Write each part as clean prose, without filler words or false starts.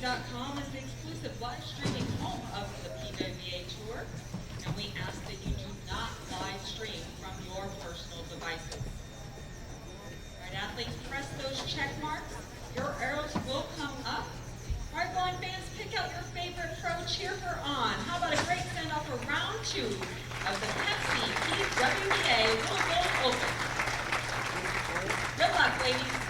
PWBA.com is the exclusive live streaming home of the PWBA Tour, and we ask that you do not live stream from your personal devices. All right, athletes, press those check marks. Your arrows will come up. All right, blind fans, pick out your favorite pro, cheer her on. How about a great send-off for round 2 of the Pepsi PWBA Louisville Open. Good luck, ladies.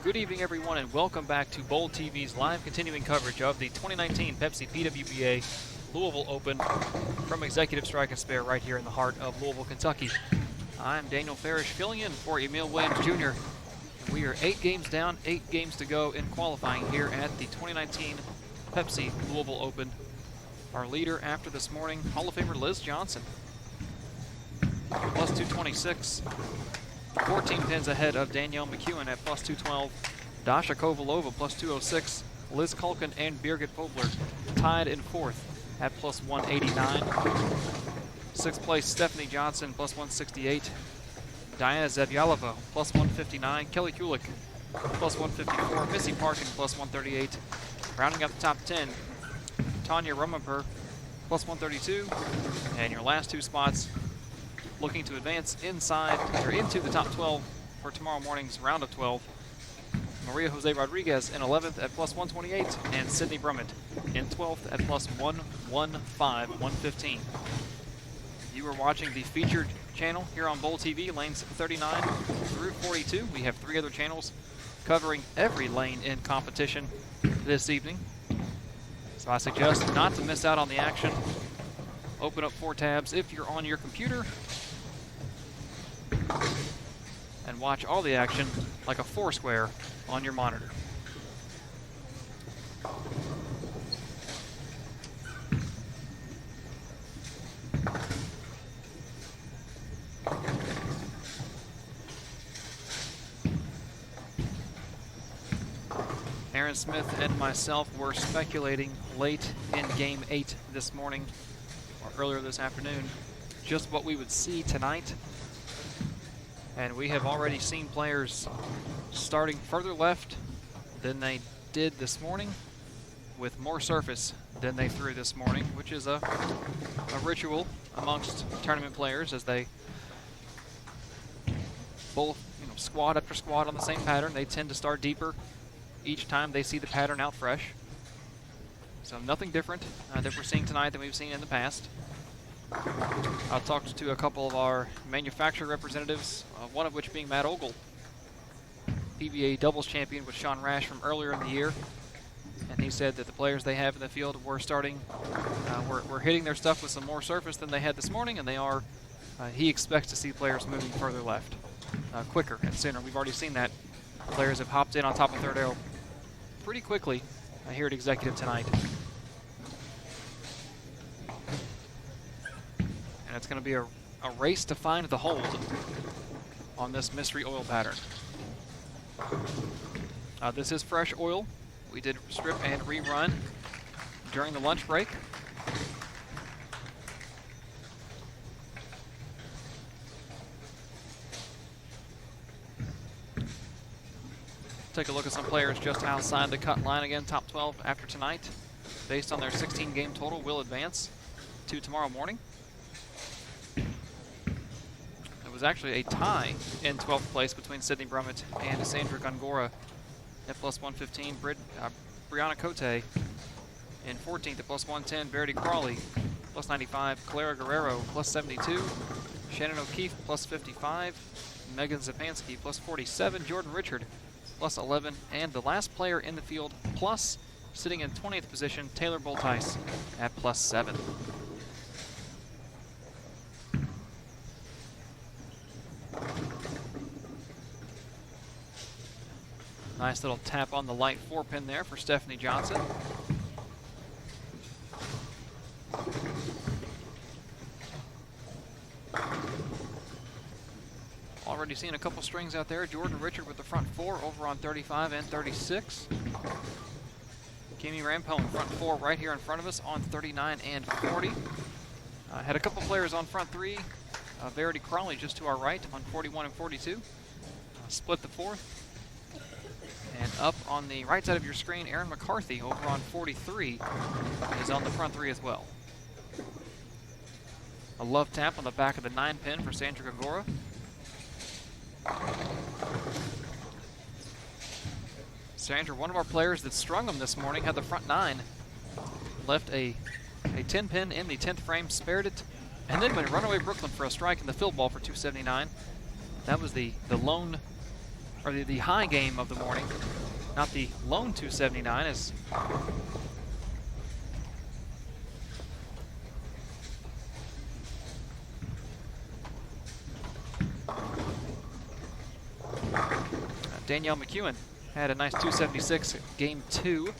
Good evening, everyone, and welcome back to Bowl TV's live continuing coverage of the 2019 Pepsi PWBA Louisville Open from Executive Strike and Spare right here in the heart of Louisville, Kentucky. I'm Daniel Farish filling in for Emil Williams Jr. We are 8 games down, 8 games to go in qualifying here at the 2019 Pepsi Louisville Open. Our leader after this morning, Hall of Famer Liz Johnson, plus 226. 14 pins ahead of Danielle McEwen at plus 212. Dasha Kovalova plus 206. Liz Culkin and Birgit Vogler tied in 4th at plus 189. 6th place Stephanie Johnson plus 168. Diana Zevyalova plus 159. Kelly Kulik plus 154. Missy Parkin plus 138. Rounding out the top 10, Tanya Rummenper plus 132. And your last 2 spots looking to advance inside or into the top 12 for tomorrow morning's round of 12. Maria Jose Rodriguez in 11th at plus 128, and Sydney Brummett in 12th at plus 115. You are watching the featured channel here on Bowl TV, lanes 39 through 42. We have 3 other channels covering every lane in competition this evening. So I suggest not to miss out on the action. Open up 4 tabs if you're on your computer and watch all the action like a 4-square on your monitor. Aaron Smith and myself were speculating late in Game 8 this morning, or earlier this afternoon, just what we would see tonight. And we have already seen players starting further left than they did this morning, with more surface than they threw this morning, which is a ritual amongst tournament players as they both, squad after squad on the same pattern. They tend to start deeper each time they see the pattern out fresh. So nothing different that we're seeing tonight than we've seen in the past. I talked to a couple of our manufacturer representatives, one of which being Matt Ogle, PBA doubles champion with Sean Rash from earlier in the year. And he said that the players they have in the field were we're hitting their stuff with some more surface than they had this morning, and he expects to see players moving further left, quicker and sooner. We've already seen that. Players have hopped in on top of third arrow pretty quickly here at Executive tonight. And it's going to be a race to find the hold on this mystery oil pattern. This is fresh oil. We did strip and rerun during the lunch break. Take a look at some players just outside the cut line again. Top 12 after tonight, based on their 16-game total, will advance to tomorrow morning. It was actually a tie in 12th place between Sydney Brummett and Sandra Gongora at plus 115. Brianna Cote in 14th at plus 110. Verity Crawley plus 95. Clara Guerrero plus 72. Shannon O'Keefe plus 55. Megan Zapansky plus 47. Jordan Richard plus 11. And the last player in the field plus, sitting in 20th position, Taylor Boltice at plus 7. Nice little tap on the light 4-pin there for Stephanie Johnson. Already seeing a couple strings out there. Jordan Richard with the front 4 over on 35 and 36. Kimmy Rampone front 4 right here in front of us on 39 and 40. Had a couple players on front 3. Verity Crawley just to our right on 41 and 42. Split the 4th. And up on the right side of your screen, Aaron McCarthy over on 43 is on the front 3 as well. A love tap on the back of the 9-pin for Sandra Gongora. Sandra, one of our players that strung them this morning, had the front 9. Left a 10-pin in the 10th frame, spared it, and then went runaway Brooklyn for a strike in the field ball for 279. That was the lone or the high game of the morning, not the lone 279, as Danielle McEwen had a nice 276 game 2.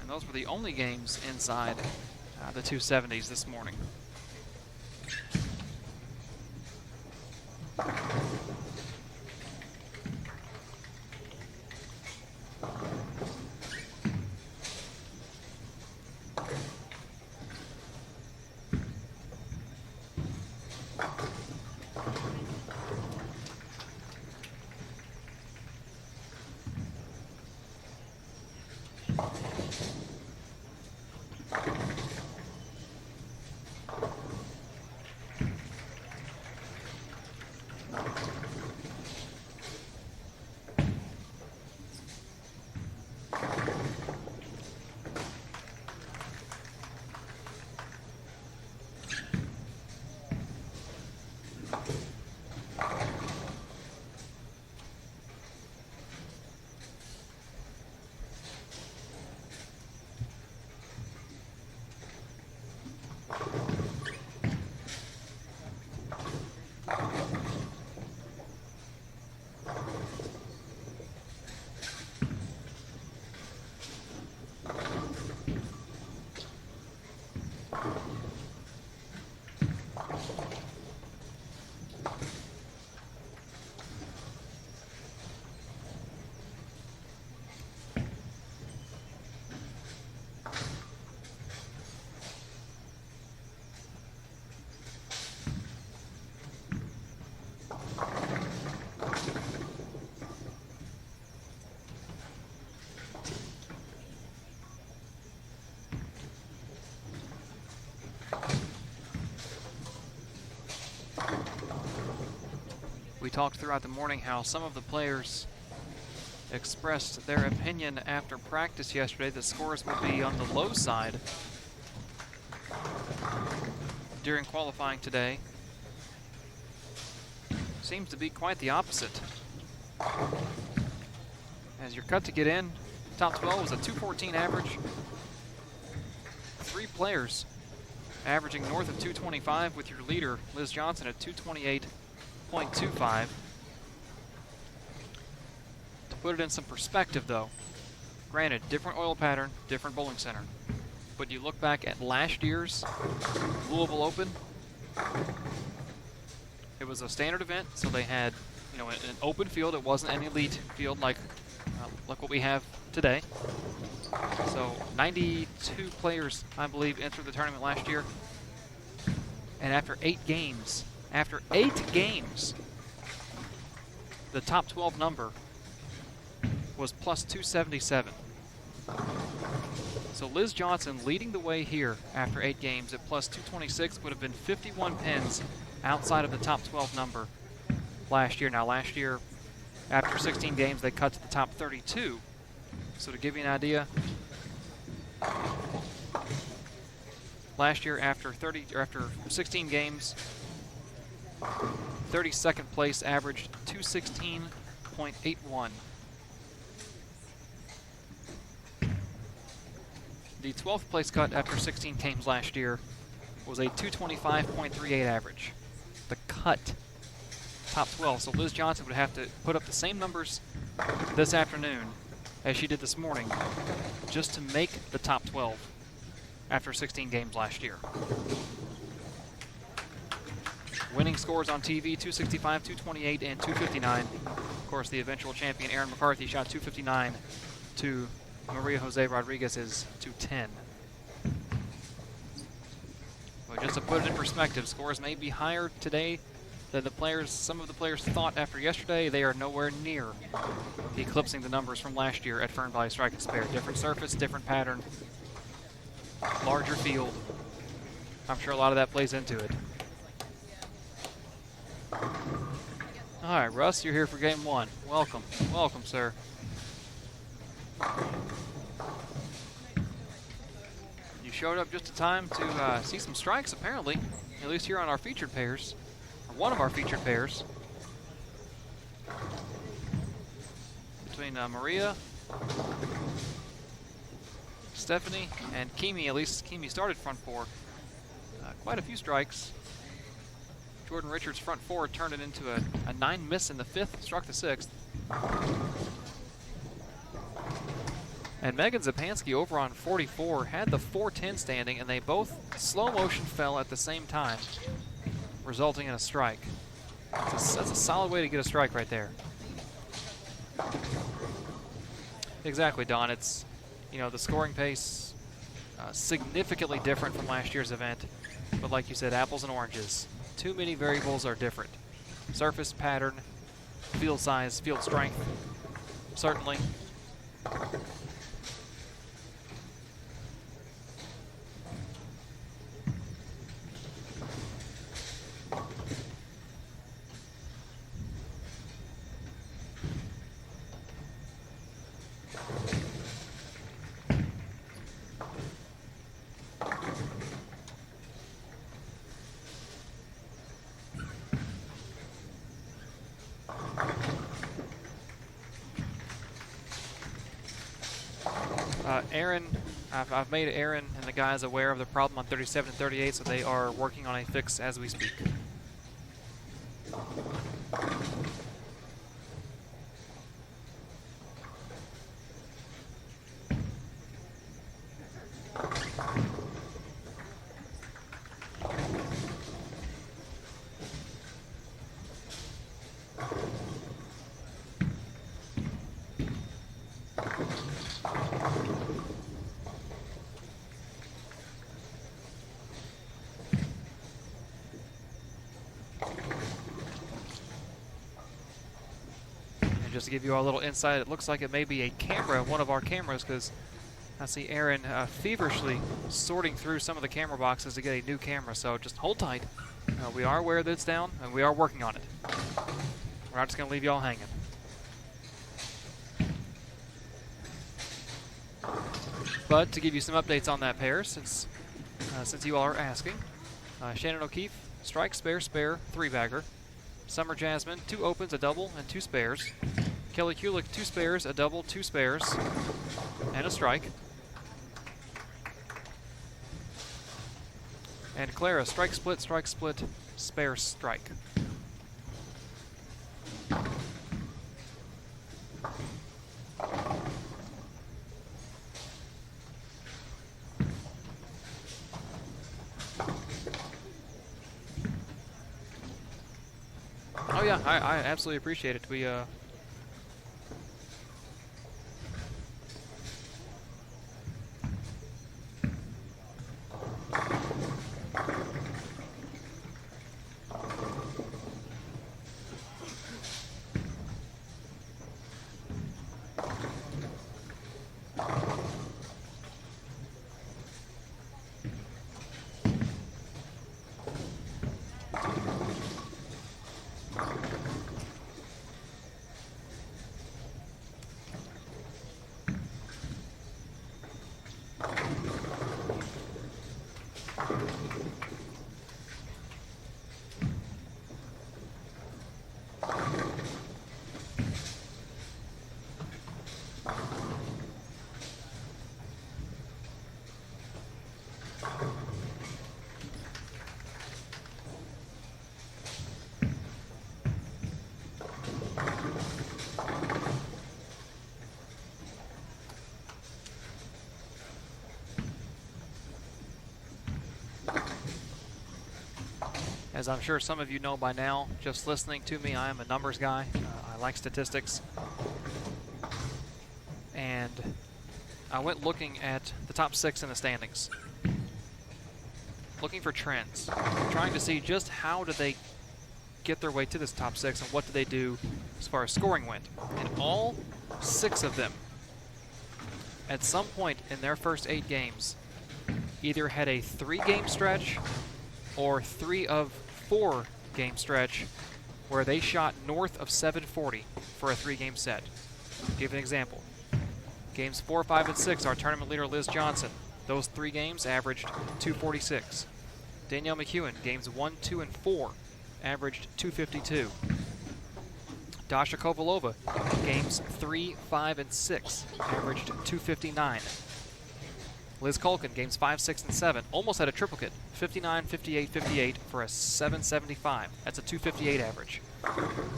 And those were the only games inside the 270s this morning. We talked throughout the morning how some of the players expressed their opinion after practice yesterday that scores would be on the low side during qualifying today. Seems to be quite the opposite. As your cut to get in, top 12 was a 214 average. 3 players averaging north of 225, with your leader, Liz Johnson, at 228.25. To put it in some perspective, though, granted, different oil pattern, different bowling center, but you look back at last year's Louisville Open, it was a standard event, so they had, you know, an open field. It wasn't an elite field like what we have today. So 92 players, I believe, entered the tournament last year. And after 8 games, the top 12 number was plus 277. So Liz Johnson leading the way here after 8 games at plus 226 would have been 51 pins outside of the top 12 number last year. Now last year, after 16 games, they cut to the top 32. So to give you an idea, last year after 16 games, 32nd place averaged 216.81. The 12th place cut after 16 games last year was a 225.38 average. The cut, top 12. So Liz Johnson would have to put up the same numbers this afternoon as she did this morning just to make the top 12 after 16 games last year. Winning scores on TV, 265, 228, and 259. Of course, the eventual champion, Erin McCarthy, shot 259 to Maria Jose Rodriguez's 210. But just to put it in perspective, scores may be higher today than some of the players thought after yesterday. They are nowhere near eclipsing the numbers from last year at Fern Valley Strike and Spare. Different surface, different pattern, larger field. I'm sure a lot of that plays into it. All right, Russ, you're here for game 1. Welcome. Welcome, sir. You showed up just in time to see some strikes, apparently, at least here on our featured pairs. one of our featured pairs between Maria, Stephanie, and Kimi. At least Kimi started front four. Quite a few strikes. Jordan Richards' front four turned it into a 9 miss in the 5th, struck the 6th. And Megan Zapansky over on 44 had the 410 standing, and they both slow motion fell at the same time, resulting in a strike. That's a solid way to get a strike right there. Exactly, Don. It's, you know, the scoring pace significantly different from last year's event, but like you said, apples and oranges. Too many variables are different. Surface, pattern, field size, field strength, certainly. Aaron, I've made Aaron and the guys aware of the problem on 37 and 38, so they are working on a fix as we speak. Just to give you all a little insight, it looks like it may be a camera, one of our cameras, because I see Aaron feverishly sorting through some of the camera boxes to get a new camera, so just hold tight. We are aware that it's down, and we are working on it. We're not just going to leave you all hanging. But to give you some updates on that pair, since you all are asking, Shannon O'Keefe, strike, spare, spare, 3-bagger. Summer Jasmine, 2 opens, a double, and 2 spares. Kelly Kulik, 2 spares, a double, 2 spares, and a strike. And Clara, strike, spare, strike. Oh yeah, I absolutely appreciate it. We As I'm sure some of you know by now, just listening to me, I am a numbers guy. I like statistics. And I went looking at the top 6 in the standings, looking for trends, trying to see just how did they get their way to this top 6 and what did they do as far as scoring went. And all 6 of them, at some point in their first 8 games, either had a 3-game stretch or 3 of 4 game stretch where they shot north of 740 for a 3-game set. I'll give an example. Games 4, 5, and 6, our tournament leader Liz Johnson, those 3 games averaged 246. Danielle McEwen, games 1, 2, and 4 averaged 252. Dasha Kovalova, games 3, 5, and 6, averaged 259. Liz Kulkin, games 5, 6, and 7, almost had a triplicate, 59, 58, 58 for a 775. That's a 258 average.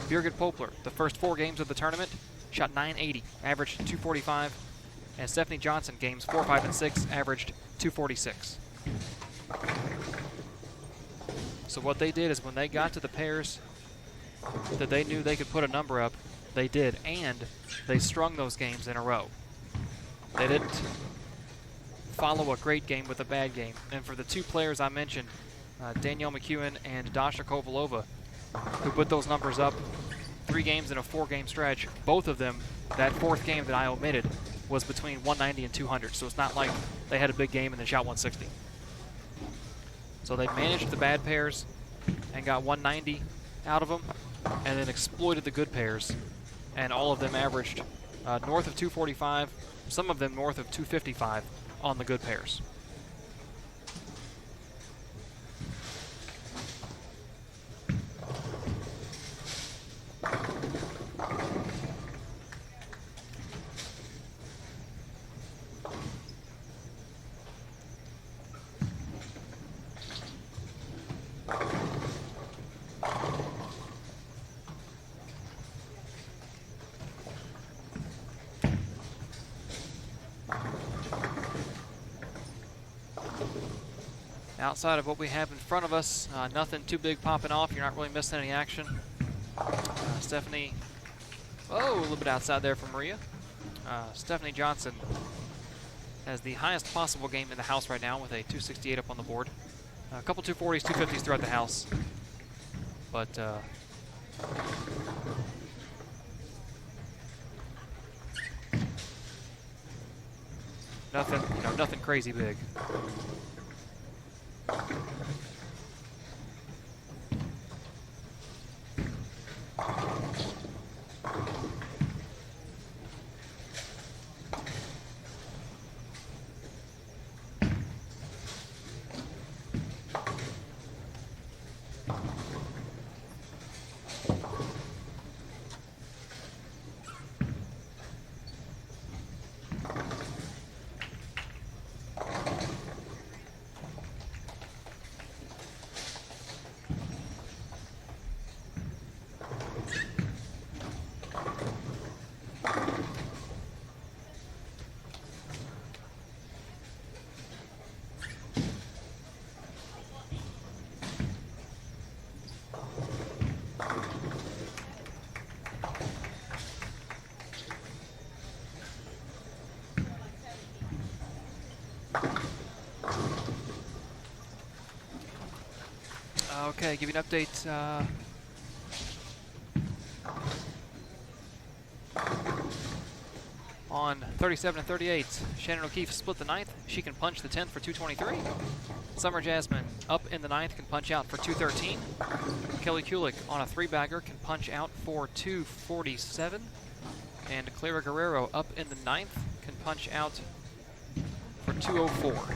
Birgit Poplar, the first 4 games of the tournament, shot 980, averaged 245. And Stephanie Johnson, games 4, 5, and 6, averaged 246. So what they did is when they got to the pairs that they knew they could put a number up, they did, and they strung those games in a row. They didn't follow a great game with a bad game. And for the 2 players I mentioned, Danielle McEwen and Dasha Kovalova, who put those numbers up 3 games in a 4-game stretch, both of them, that 4th game that I omitted, was between 190 and 200. So it's not like they had a big game and then shot 160. So they managed the bad pairs and got 190 out of them, and then exploited the good pairs, and all of them averaged north of 245, some of them north of 255 on the good pairs. Outside of what we have in front of us, nothing too big popping off. You're not really missing any action. Stephanie, a little bit outside there for Maria. Stephanie Johnson has the highest possible game in the house right now with a 268 up on the board. A couple 240s, 250s throughout the house. But nothing crazy big. Okay, give you an update. On 37 and 38, Shannon O'Keefe split the 9th. She can punch the 10th for 223. Summer Jasmine up in the 9th can punch out for 213. Kelly Kulik on a 3-bagger can punch out for 247. And Clara Guerrero up in the 9th can punch out for 204.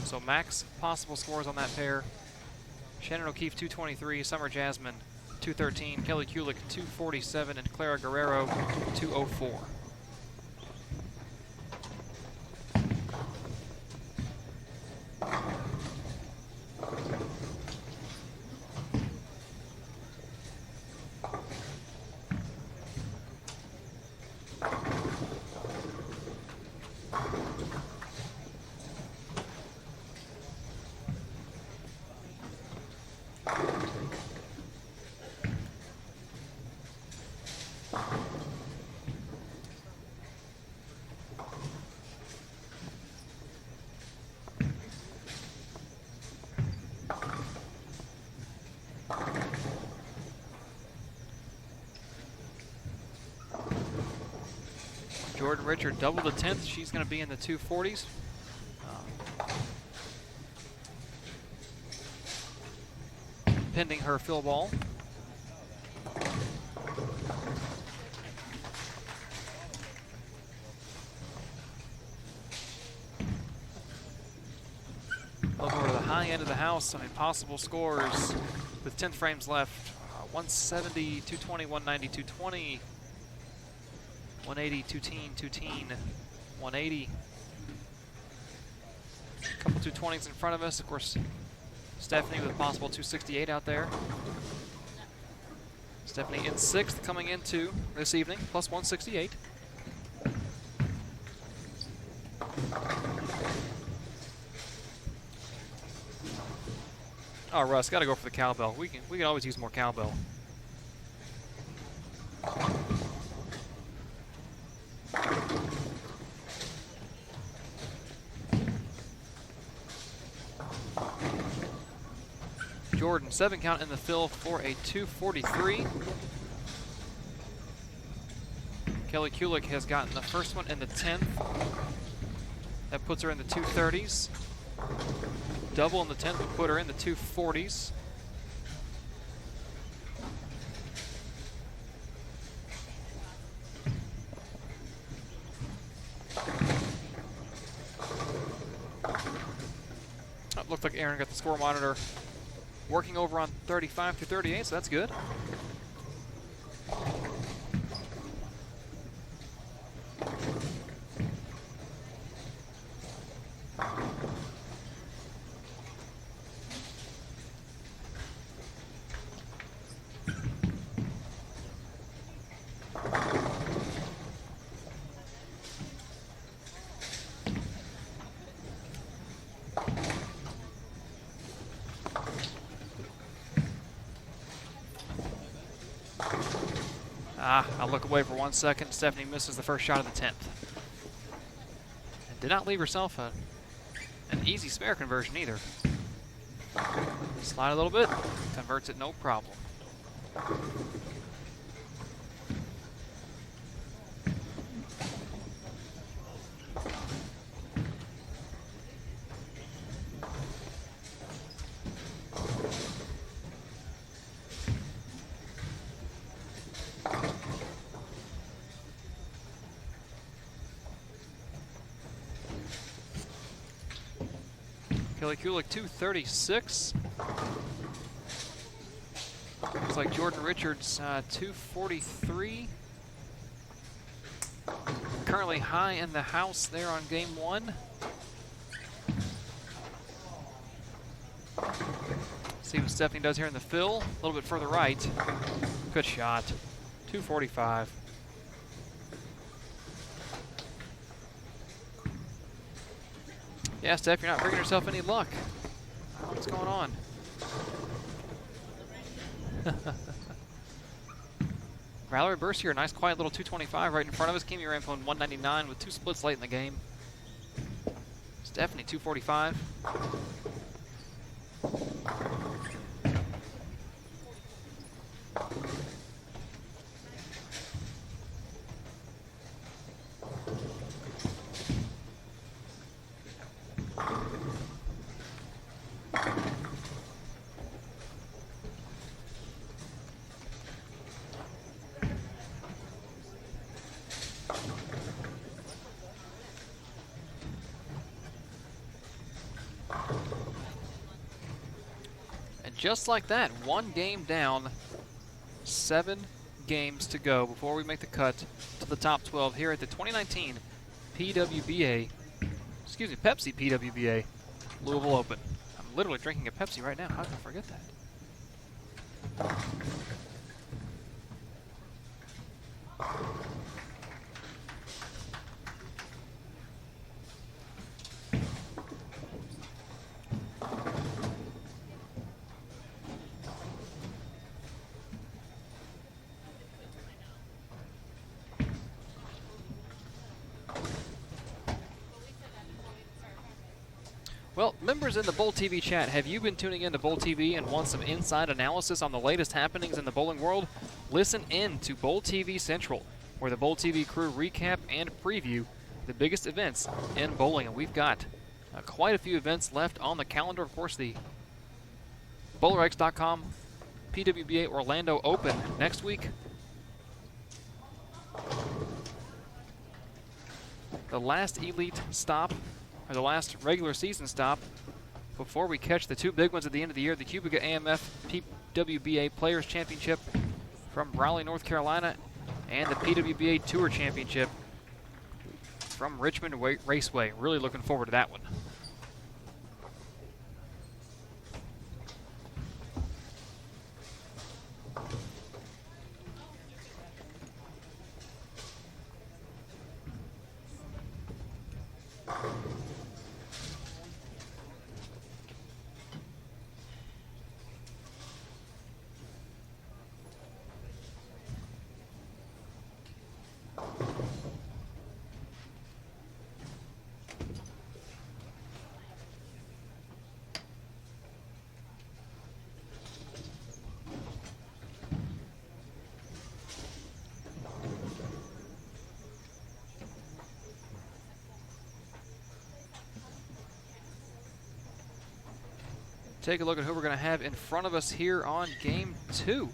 So max possible scores on that pair. Shannon O'Keefe 223, Summer Jasmine 213, Kelly Kulik 247, and Clara Guerrero 204. Jordan Richard doubled the 10th. She's going to be in the 240s. Pending her fill ball. Look over to the high end of the house on impossible scores with 10 frames left. 170, 220, 190, 220, 180, 210, 180. A couple 220s in front of us. Of course, Stephanie with a possible 268 out there. Stephanie in 6th coming into this evening, plus 168. Oh, Russ, got to go for the cowbell. We can always use more cowbell. Jordan, 7 count in the fill for a 243. Kelly Kulik has gotten the first one in the 10th. That puts her in the 230s. Double in the 10th would put her in the 240s. It looked like Aaron got the score monitor working over on 35 to 38, so that's good. I'll look away for 1 second. Stephanie misses the first shot of the 10th. And did not leave herself an easy spare conversion either. Slide a little bit, converts it no problem. Kelly Kulik, 236. Looks like Jordan Richards, 243. Currently high in the house there on game 1. See what Stephanie does here in the fill. A little bit further right. Good shot. 245. Yeah, Steph, you're not bringing yourself any luck. What's going on? Valerie Bercier, nice quiet little 225 right in front of us. Kimi Rampone 199 with 2 splits late in the game. Stephanie 245. Just like that, 1 game down, 7 games to go before we make the cut to the top 12 here at the 2019 Pepsi PWBA Louisville Open. I'm literally drinking a Pepsi right now. How can I forget that? Well, members in the Bowl TV chat, have you been tuning in to Bowl TV and want some inside analysis on the latest happenings in the bowling world? Listen in to Bowl TV Central, where the Bowl TV crew recap and preview the biggest events in bowling. And we've got quite a few events left on the calendar. Of course, the BowlerX.com PWBA Orlando Open next week. The last elite stop, or the last regular season stop, before we catch the two big ones at the end of the year, the Cubica AMF PWBA Players Championship from Raleigh, North Carolina, and the PWBA Tour Championship from Richmond Raceway. Really looking forward to that one. Take a look at who we're going to have in front of us here on Game 2.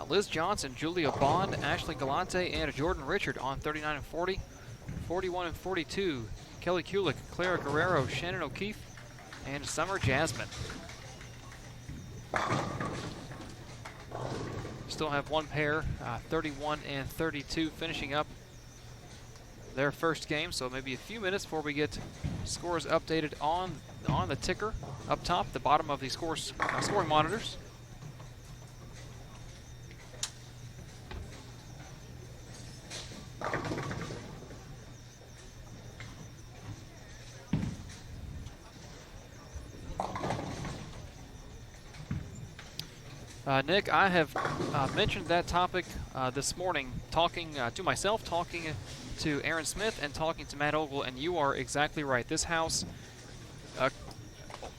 Liz Johnson, Julia Bond, Ashley Galante, and Jordan Richard on 39 and 40. 41 and 42, Kelly Kulik, Clara Guerrero, Shannon O'Keefe, and Summer Jasmine. Still have one pair, 31 and 32, finishing up their first game, so maybe a few minutes before we get scores updated on the ticker up top, the bottom of the scoring monitors. Nick, I have mentioned that topic this morning, talking to myself, talking to Aaron Smith, and talking to Matt Ogle, and you are exactly right. This house,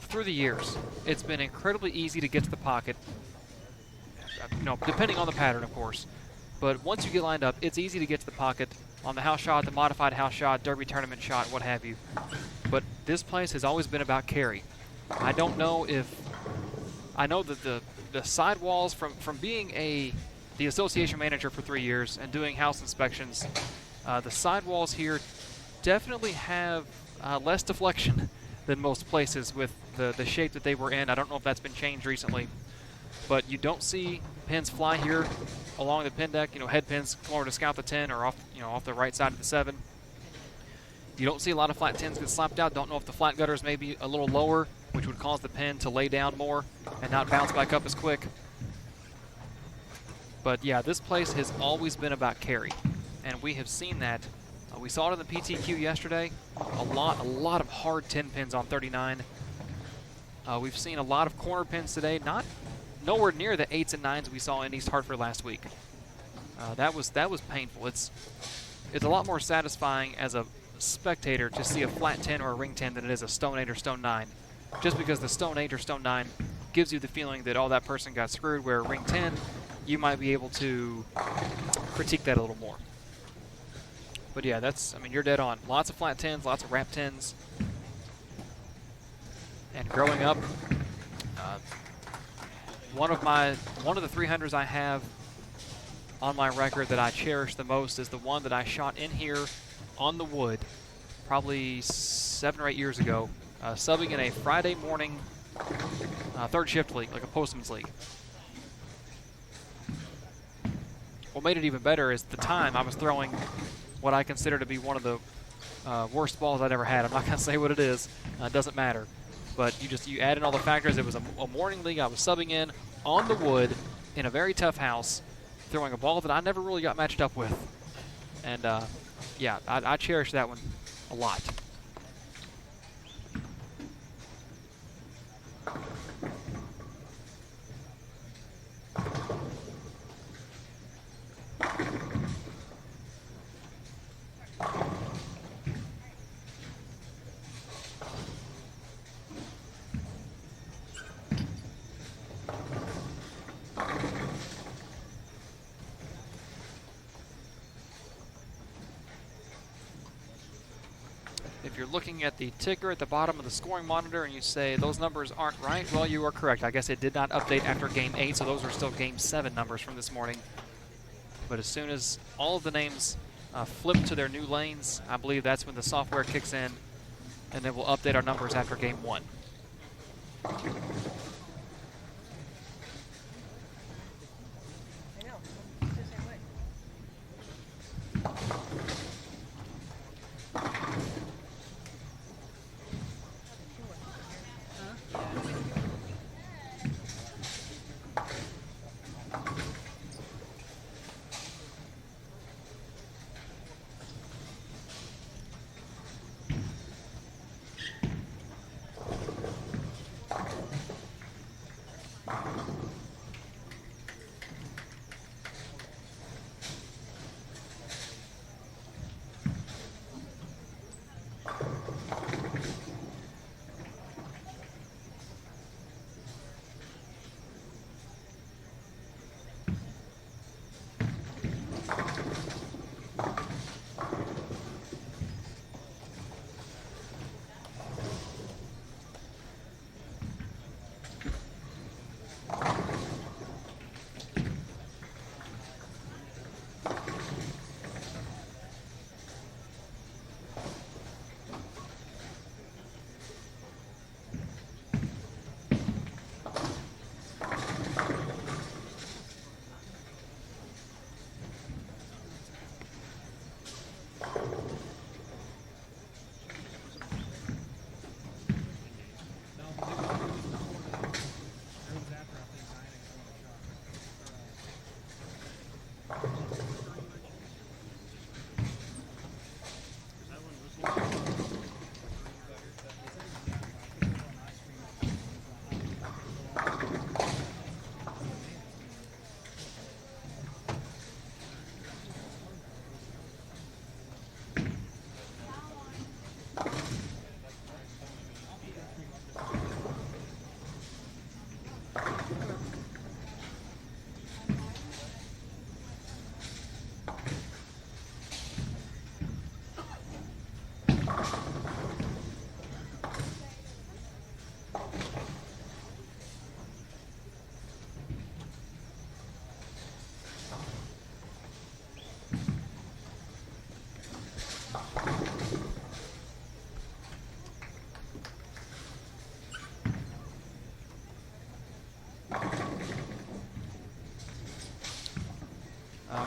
through the years, it's been incredibly easy to get to the pocket, depending on the pattern, of course. But once you get lined up, it's easy to get to the pocket on the house shot, the modified house shot, derby tournament shot, what have you. But this place has always been about carry. I don't know if... I know that the sidewalls, from being the association manager for 3 years and doing house inspections, the sidewalls here definitely have less deflection than most places with the shape that they were in. I don't know if that's been changed recently, but you don't see pins fly here along the pin deck. Head pins come over to scout the 10 or off the right side of the 7. You don't see a lot of flat 10s get slapped out. Don't know if the flat gutters may be a little lower, which would cause the pin to lay down more and not bounce back up as quick. But yeah, this place has always been about carry, and we have seen that. We saw it in the PTQ yesterday. A lot of hard 10 pins on 39. We've seen a lot of corner pins today. Nowhere near the 8s and 9s we saw in East Hartford last week. That was painful. It's a lot more satisfying as a spectator to see a flat 10 or a ring 10 than it is a stone 8 or stone 9. Just because the stone 8 or stone 9 gives you the feeling that, that person got screwed, where ring 10, you might be able to critique that a little more. But yeah, you're dead on. Lots of flat 10s, lots of wrap 10s. And growing up, one of the 300s I have on my record that I cherish the most is the one that I shot in here on the wood probably 7 or 8 years ago, subbing in a Friday morning third shift league, like a postman's league. What made it even better is, at the time I was throwing what I consider to be one of the worst balls I'd ever had. I'm not going to say what it is. It doesn't matter. But you add in all the factors. It was a morning league I was subbing in on the wood in a very tough house, throwing a ball that I never really got matched up with. And yeah, I cherish that one a lot. If you're looking at the ticker at the bottom of the scoring monitor and you say those numbers aren't right, well, you are correct. I guess it did not update after Game 8, so those are still Game 7 numbers from this morning. But as soon as all of the names flip to their new lanes, I believe that's when the software kicks in, and then we'll update our numbers after Game 1.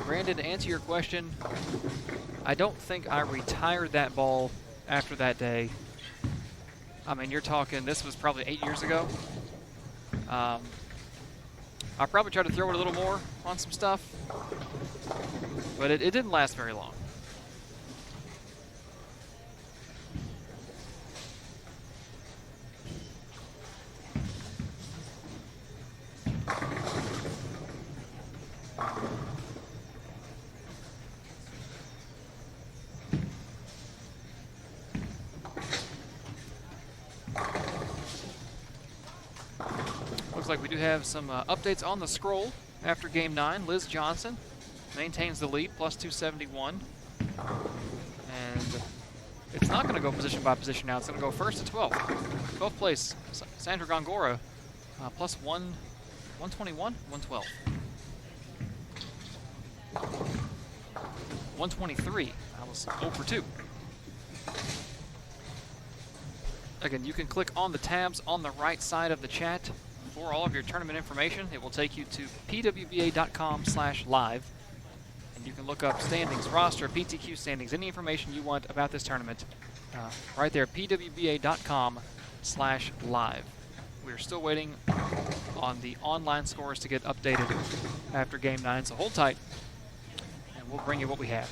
Brandon, to answer your question, I don't think I retired that ball after that day. I mean, you're talking, this was probably 8 years ago. I'll probably try to throw it a little more on some stuff, but it didn't last very long. Looks like we do have some updates on the scroll after Game 9. Liz Johnson maintains the lead, plus 271. And it's not going to go position by position now. It's going to go first to 12th. 12th place, Sandra Gongora, plus 121, 112. 123. I was 0 for 2. Again, you can click on the tabs on the right side of the chat for all of your tournament information. It will take you to pwba.com/live, and you can look up standings, roster, PTQ standings, any information you want about this tournament right there, pwba.com/live. We're still waiting on the online scores to get updated after Game 9, so hold tight, and we'll bring you what we have.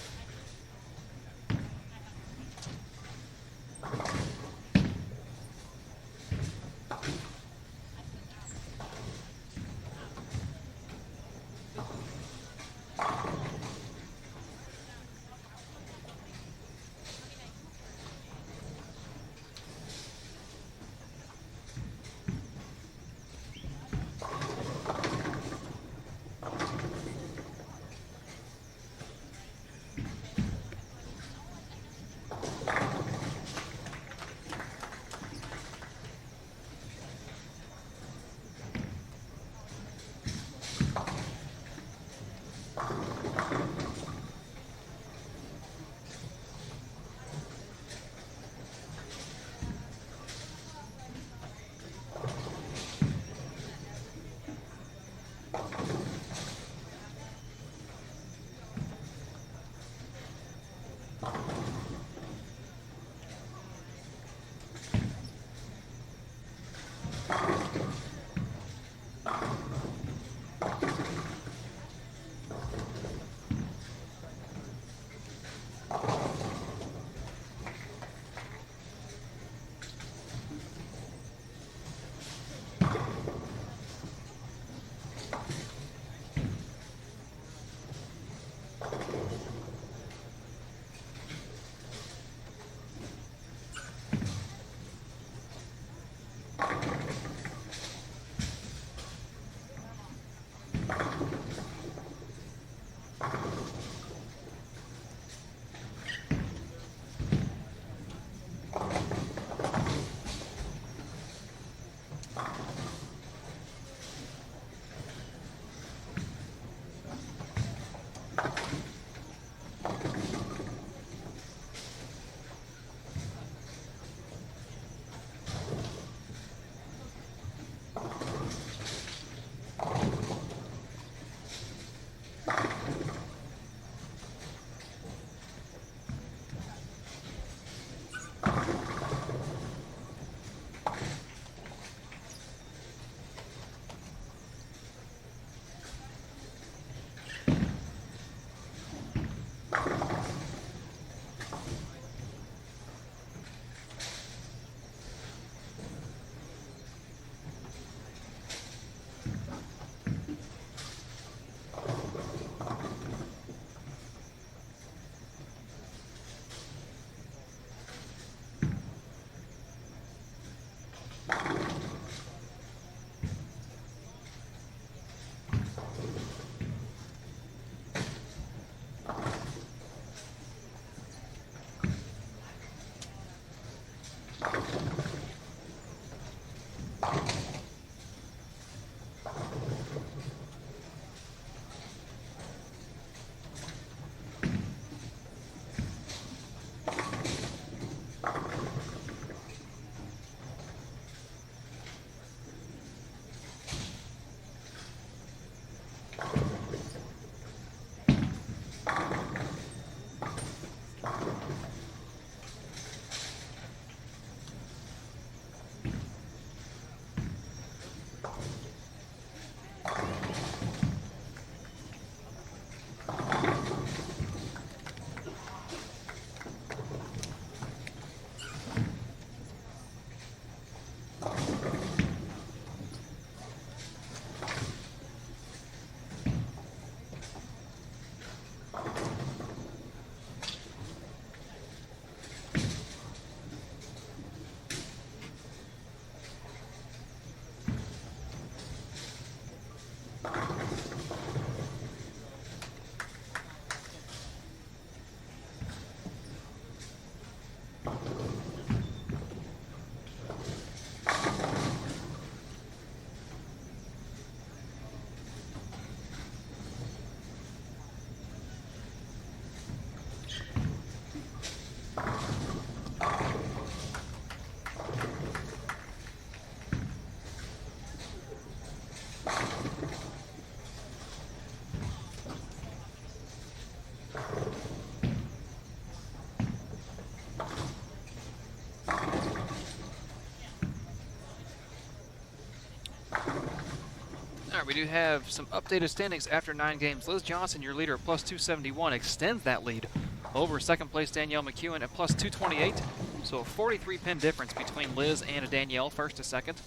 we do have some updated standings after 9 games. Liz Johnson, your leader, at plus 271, extends that lead over second place Danielle McEwen at plus 228. So a 43-pin difference between Liz and Danielle, first to second.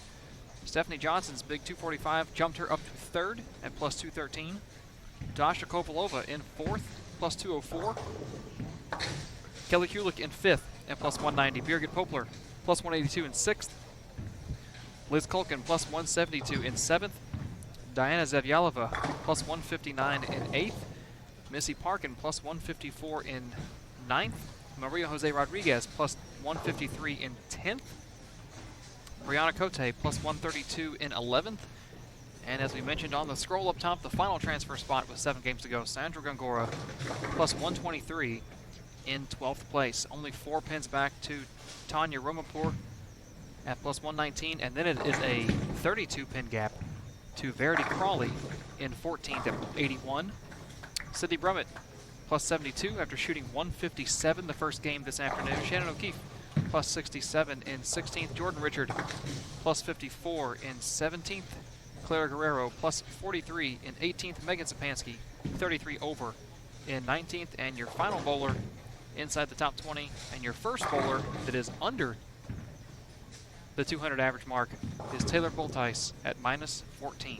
Stephanie Johnson's big 245 jumped her up to third at plus 213. Dasha Kovalova in fourth, plus 204. Kelly Kulik in fifth at plus 190. Birgit Poplar, plus 182 in sixth. Liz Kulkin, plus 172 in seventh. Diana Zavyalova, plus 159 in eighth. Missy Parkin, plus 154 in ninth. Maria Jose Rodriguez, plus 153 in 10th. Brianna Cote, plus 132 in 11th. And as we mentioned on the scroll up top, the final transfer spot with 7 games to go, Sandra Gongora, plus 123 in 12th place. Only 4 pins back to Tanya Romapur at plus 119, and then it is a 32-pin gap to Verity Crawley in 14th at 81. Sydney Brummett, plus 72 after shooting 157 the first game this afternoon. Shannon O'Keefe, plus 67 in 16th. Jordan Richard, plus 54 in 17th. Clara Guerrero, plus 43 in 18th. Megan Sapansky, 33 over in 19th. And your final bowler inside the top 20, and your first bowler that is under the 200 average mark is Taylor Boltice at minus 14.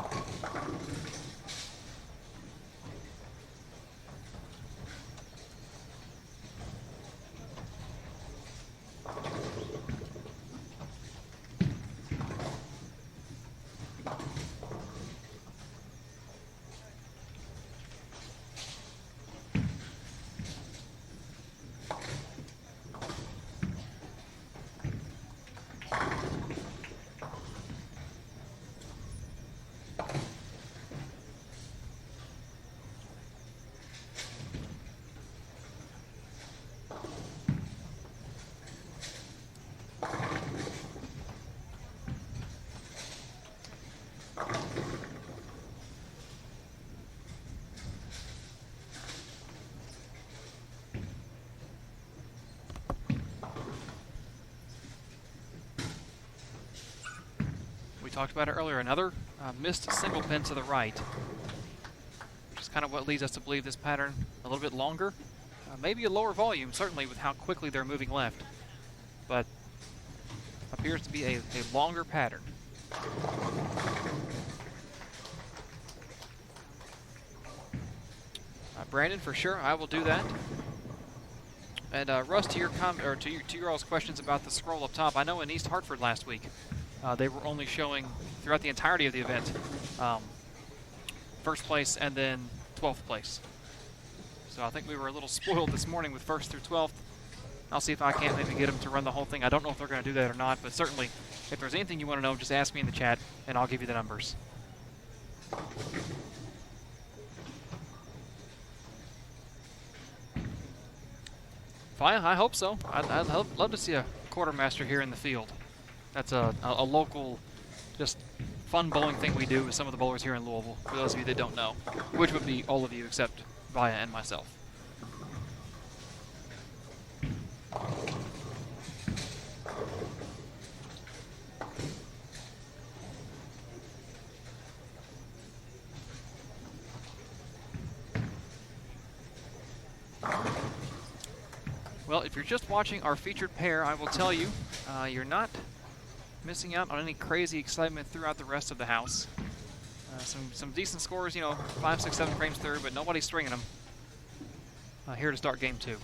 Talked about it earlier, another missed single pin to the right, which is kind of what leads us to believe this pattern a little bit longer, maybe a lower volume, certainly with how quickly they're moving left, but appears to be a longer pattern. Brandon, for sure, I will do that. And Russ, to your to your all's questions about the scroll up top, I know in East Hartford last week, they were only showing, throughout the entirety of the event, first place and then 12th place. So I think we were a little spoiled this morning with 1st through 12th. I'll see if I can't maybe get them to run the whole thing. I don't know if they're going to do that or not, but certainly if there's anything you want to know, just ask me in the chat and I'll give you the numbers. Fine, I hope so. I'd love to see a quartermaster here in the field. That's a local, just fun bowling thing we do with some of the bowlers here in Louisville, for those of you that don't know, which would be all of you except Vaya and myself. Well, if you're just watching our featured pair, I will tell you, you're not missing out on any crazy excitement throughout the rest of the house. Some decent scores, 5, 6, 7 frames through, but nobody's stringing them. Here to start game 2.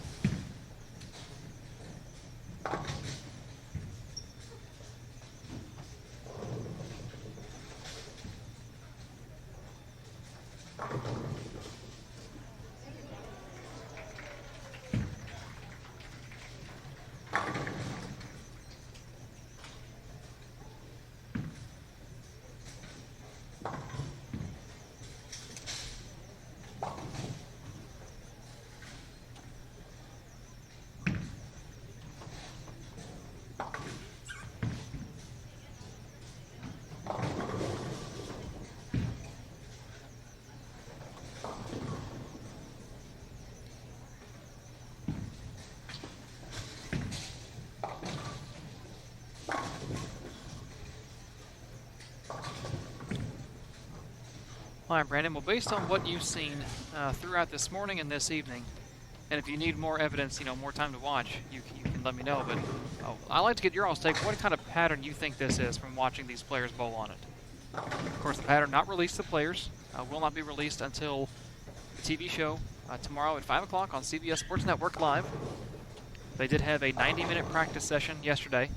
All right, Brandon. Well, based on what you've seen throughout this morning and this evening, and if you need more evidence, more time to watch, you can let me know. But I'd like to get your all's take. What kind of pattern you think this is from watching these players bowl on it? Of course, the pattern not released to the players, will not be released until the TV show tomorrow at 5 o'clock on CBS Sports Network Live. They did have a 90-minute practice session yesterday.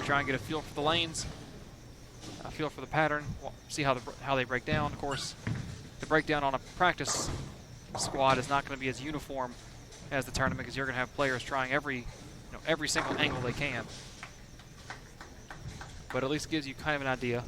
Try and get a feel for the lanes, a feel for the pattern, see how they break down. Of course, the breakdown on a practice squad is not going to be as uniform as the tournament, because you're going to have players trying every single angle they can. But at least gives you kind of an idea.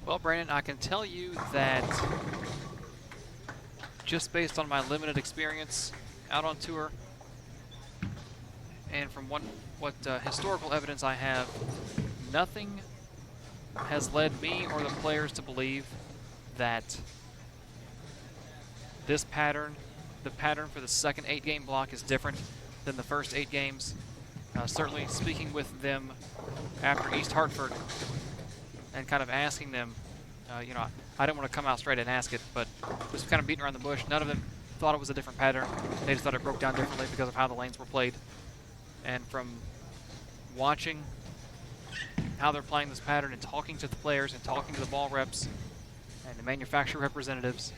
Well, Brandon, I can tell you that just based on my limited experience out on tour and from what historical evidence I have, nothing has led me or the players to believe that this pattern, the pattern for the second 8-game block, is different than the first 8 games. Certainly speaking with them after East Hartford and kind of asking them, I didn't want to come out straight and ask it, but just kind of beating around the bush. None of them thought it was a different pattern. They just thought it broke down differently because of how the lanes were played. And from watching how they're playing this pattern and talking to the players and talking to the ball reps and the manufacturer representatives,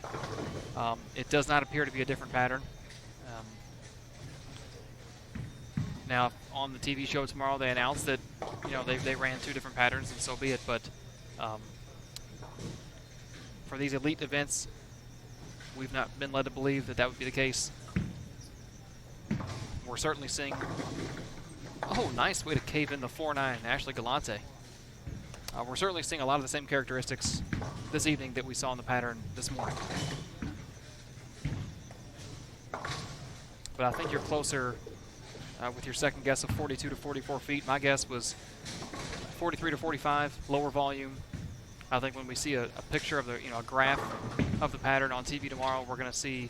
it does not appear to be a different pattern. Now, on the TV show tomorrow, they announced that they ran 2 different patterns, and so be it. But for these elite events, we've not been led to believe that would be the case. We're certainly seeing. Oh, nice way to cave in the 4-9, Ashley Galante. We're certainly seeing a lot of the same characteristics this evening that we saw in the pattern this morning. but I think you're closer with your second guess of 42 to 44 feet. My guess was 43 to 45, lower volume. I think when we see a picture of the, a graph of the pattern on TV tomorrow, we're going to see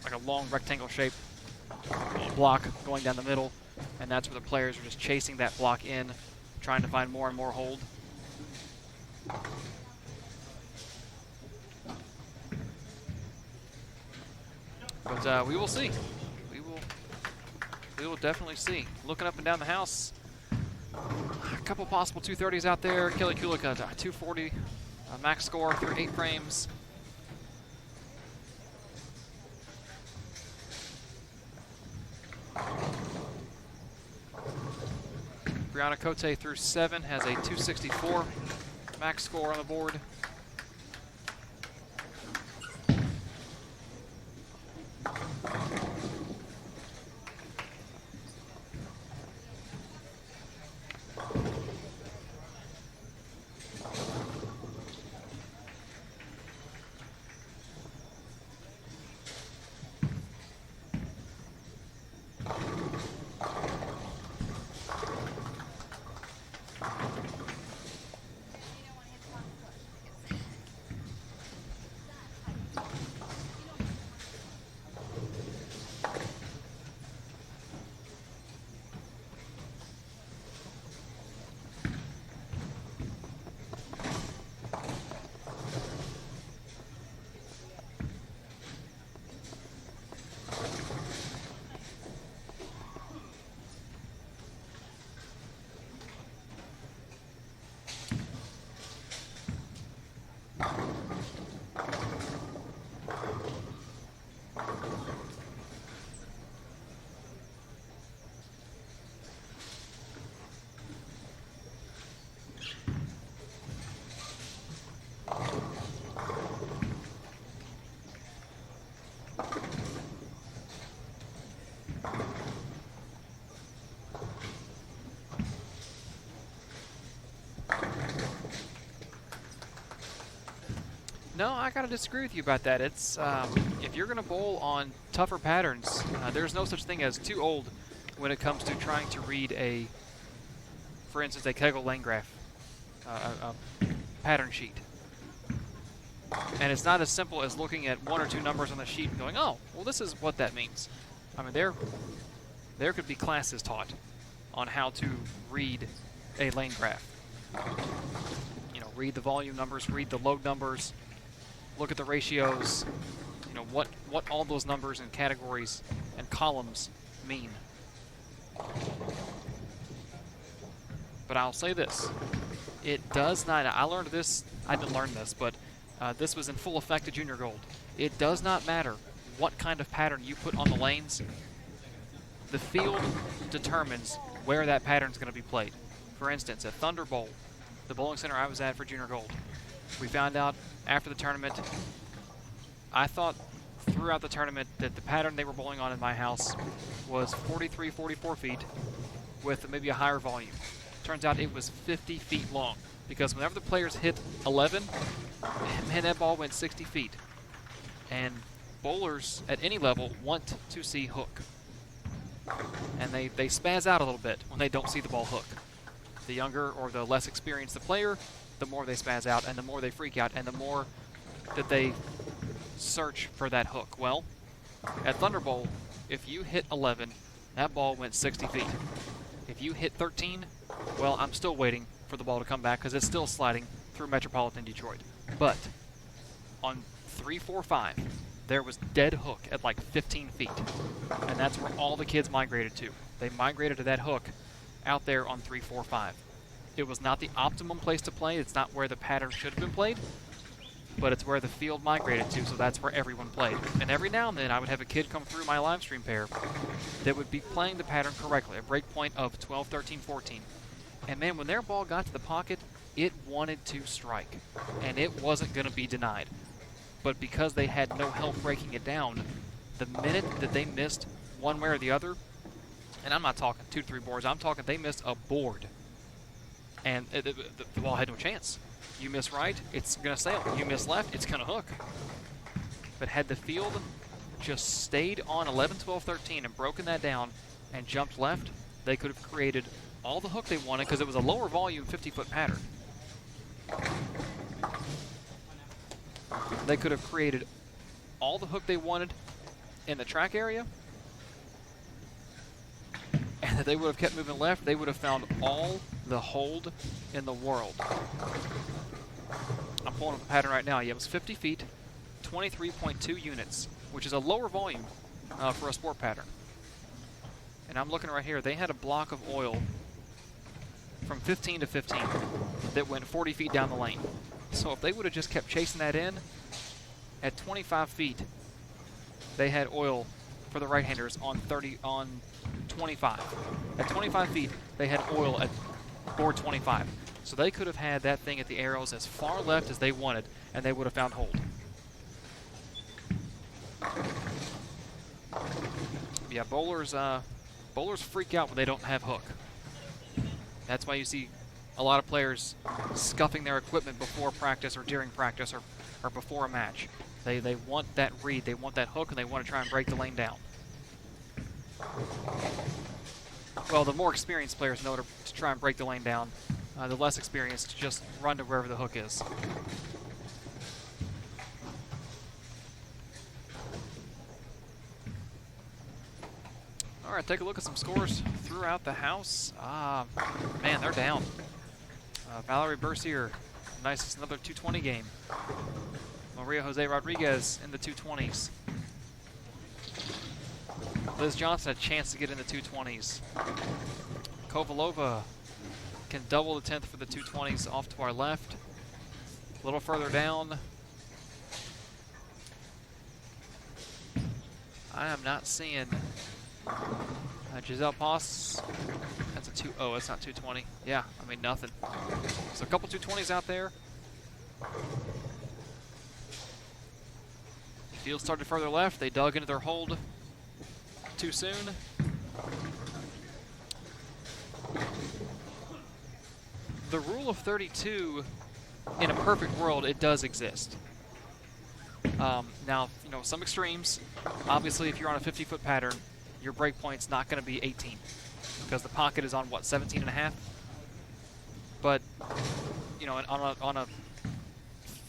like a long rectangle shaped block going down the middle, and that's where the players are just chasing that block in, trying to find more and more hold. But we will see. We will definitely see. Looking up and down the house, a couple possible 230s out there. Kelly Kulik, a 240 max score through 8 frames. Brianna Cote through 7 has a 264 max score on the board. No, I gotta disagree with you about that. It's if you're gonna bowl on tougher patterns, there's no such thing as too old when it comes to trying to read for instance, a Kegel lane graph, a pattern sheet. And it's not as simple as looking at 1 or 2 numbers on the sheet and going, oh, well, this is what that means. I mean, there could be classes taught on how to read a lane graph. Read the volume numbers, read the load numbers, look at the ratios, what all those numbers and categories and columns mean. But I'll say this, it does not, I learned this, I didn't learn this, but this was in full effect at Junior Gold. It does not matter what kind of pattern you put on the lanes, the field determines where that pattern is going to be played. For instance, at Thunder Bowl, the bowling center I was at for Junior Gold, we found out after the tournament, I thought throughout the tournament that the pattern they were bowling on in my house was 43, 44 feet with maybe a higher volume. Turns out it was 50 feet long, because whenever the players hit 11, man, that ball went 60 feet. And bowlers at any level want to see hook. And they spaz out a little bit when they don't see the ball hook. The younger or the less experienced the player, the more they spaz out and the more they freak out and the more that they search for that hook. Well, at Thunder Bowl, if you hit 11, that ball went 60 feet. If you hit 13, well, I'm still waiting for the ball to come back because it's still sliding through Metropolitan Detroit. But on 3, 4, 5, there was dead hook at like 15 feet. And that's where all the kids migrated to. They migrated to that hook out there on 3, 4, 5. It was not the optimum place to play. It's not where the pattern should have been played, but it's where the field migrated to, so that's where everyone played. And every now and then I would have a kid come through my live stream pair that would be playing the pattern correctly, a break point of 12, 13, 14. And man, when their ball got to the pocket, it wanted to strike, and it wasn't going to be denied. But because they had no help breaking it down, the minute that they missed one way or the other, and I'm not talking 2 to 3 boards, I'm talking they missed a board. And the ball had no chance. You miss right, it's going to sail. You miss left, it's going to hook. But had the field just stayed on 11, 12, 13 and broken that down and jumped left, they could have created all the hook they wanted because it was a lower volume 50-foot pattern. They could have created all the hook they wanted in the track area, and that they would have kept moving left, they would have found all the hold in the world. I'm pulling up a pattern right now. Yeah, it was 50 feet, 23.2 units, which is a lower volume for a sport pattern. And I'm looking right here. They had a block of oil from 15 to 15 that went 40 feet down the lane. So if they would have just kept chasing that in, at 25 feet, they had oil for the right-handers on 25. At 25 feet, they had oil at board 25. So they could have had that thing at the arrows as far left as they wanted, and they would have found hold. Yeah, bowlers freak out when they don't have hook. That's why you see a lot of players scuffing their equipment before practice or during practice or before a match. They want that read, they want that hook, and they want to try and break the lane down. Well, the more experienced players know to try and break the lane down. The less experienced just run to wherever the hook is. All right, take a look at some scores throughout the house. Man, they're down. Valerie Bercier, nice, another 220 game. Maria Jose Rodriguez in the 220s. Liz Johnson a chance to get in the 220s. Kovalova can double the 10th for the 220s off to our left. A little further down. I am not seeing Giselle Poss. That's a oh, that's not 220. Yeah, I mean nothing. So a couple 220s out there. Field started further left. They dug into their hold too soon. The rule of 32, in a perfect world, it does exist. Now, you know, some extremes. Obviously, if you're on a 50-foot pattern, your break point's not going to be 18 because the pocket is on, what, 17 and a half? But, you know, on a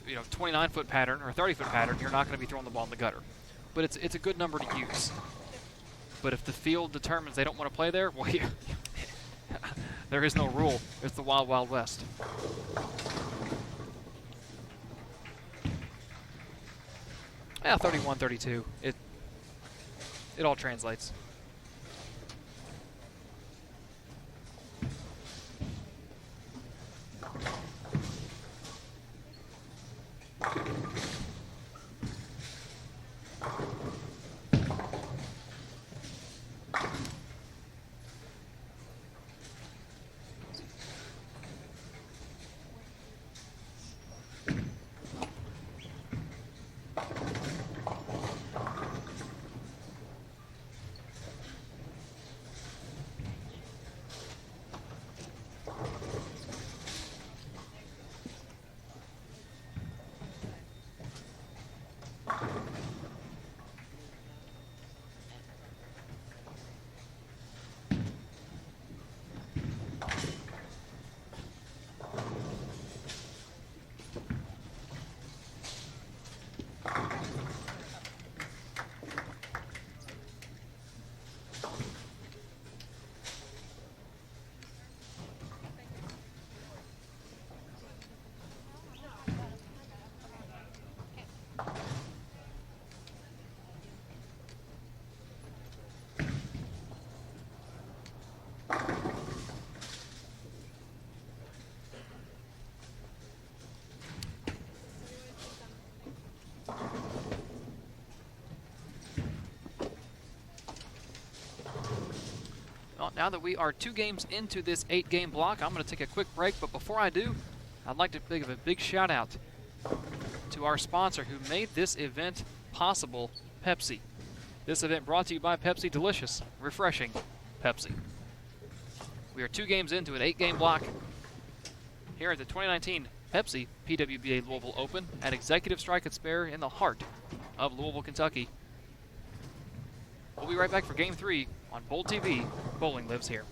29-foot pattern or a 30-foot pattern, you're not going to be throwing the ball in the gutter. But it's a good number to use. But if the field determines they don't want to play there, well, there is no rule. It's the Wild Wild West. Yeah, 31, 32. It all translates. Well, now that we are 2 games into this 8-game block, I'm going to take a quick break. But before I do, I'd like to give a big shout out to our sponsor who made this event possible, Pepsi. This event brought to you by Pepsi. Delicious, refreshing Pepsi. We are 2 games into an 8-game block here at the 2019 Pepsi PWBA Louisville Open at Executive Strike and Spare in the heart of Louisville, Kentucky. We'll be right back for Game 3 on Bowl TV. Bowling lives here.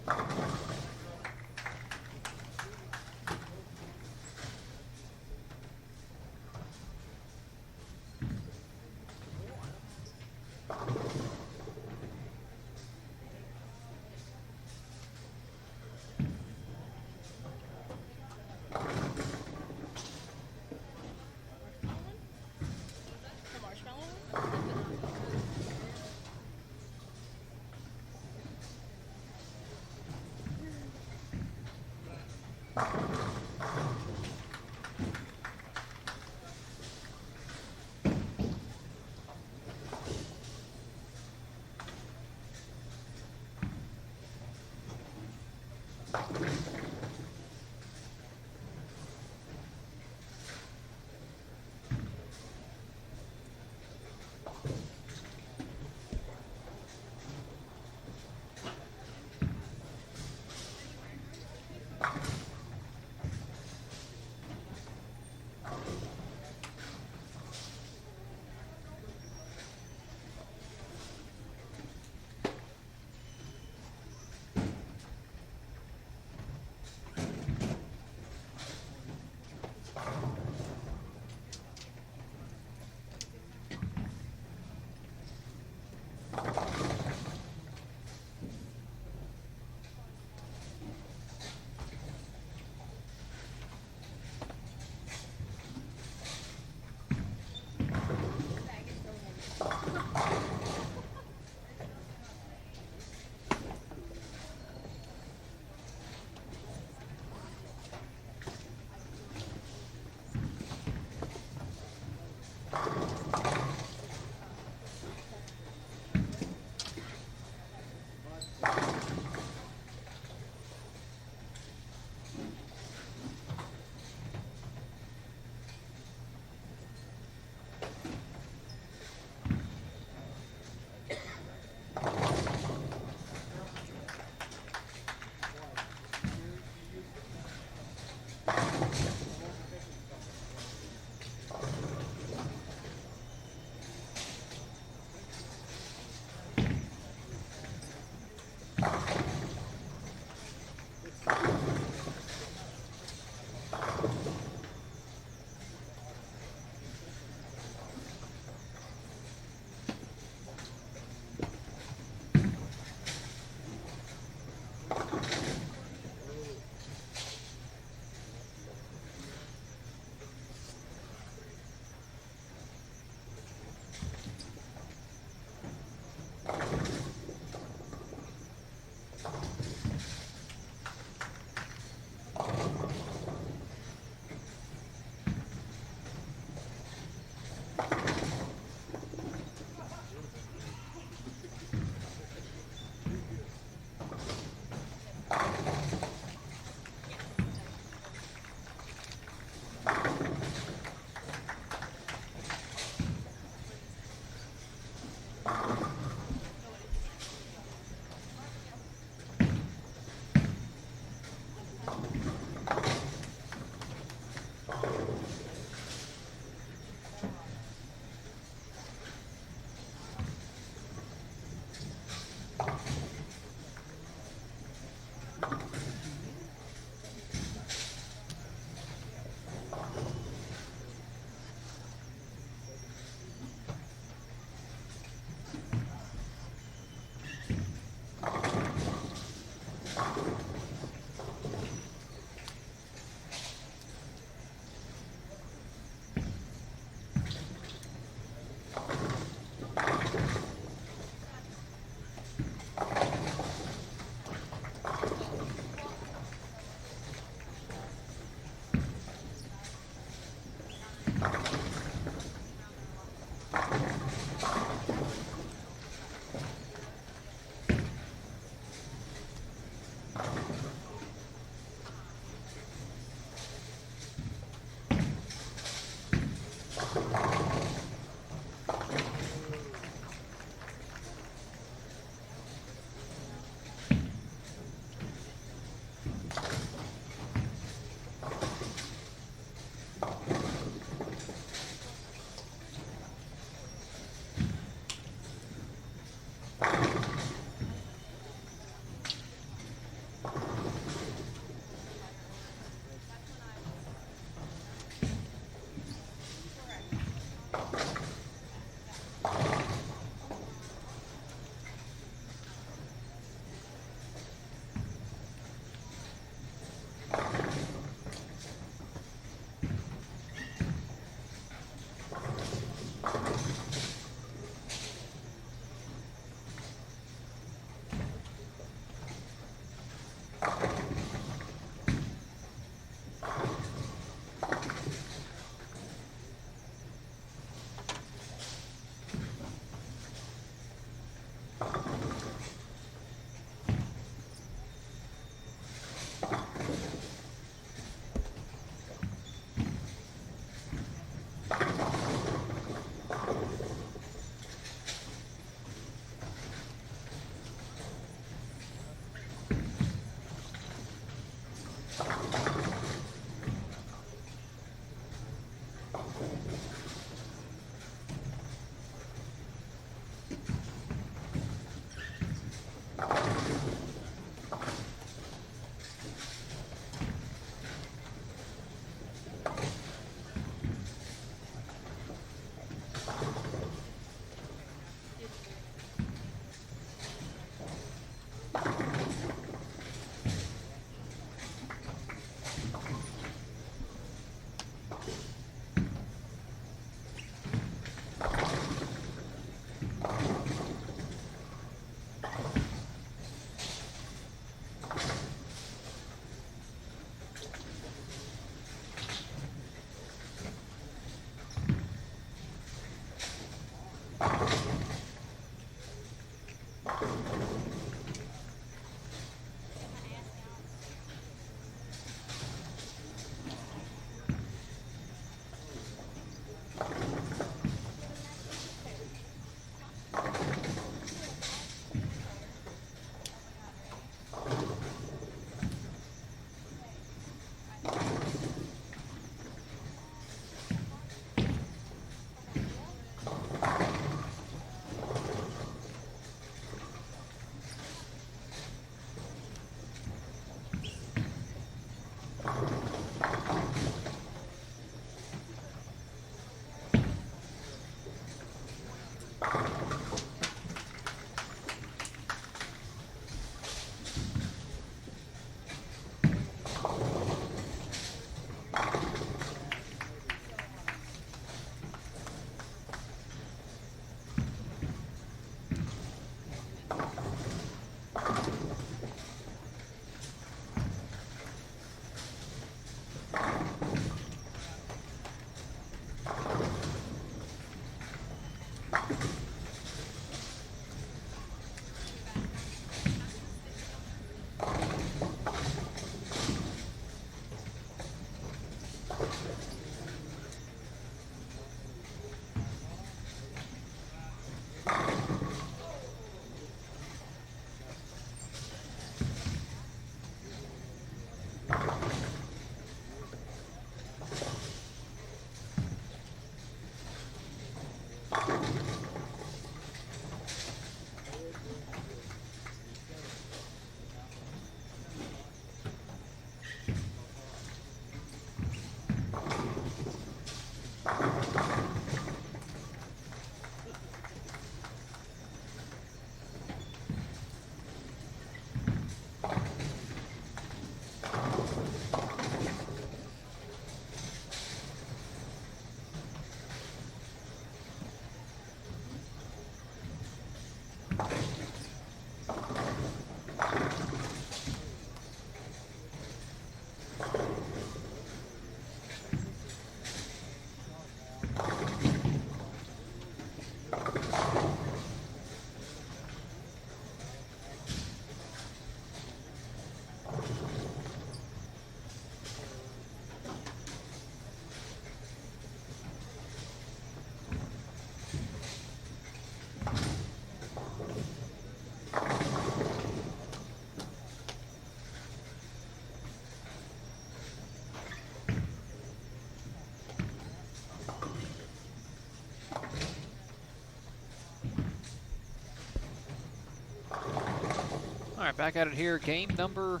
All right, back at it here. Game number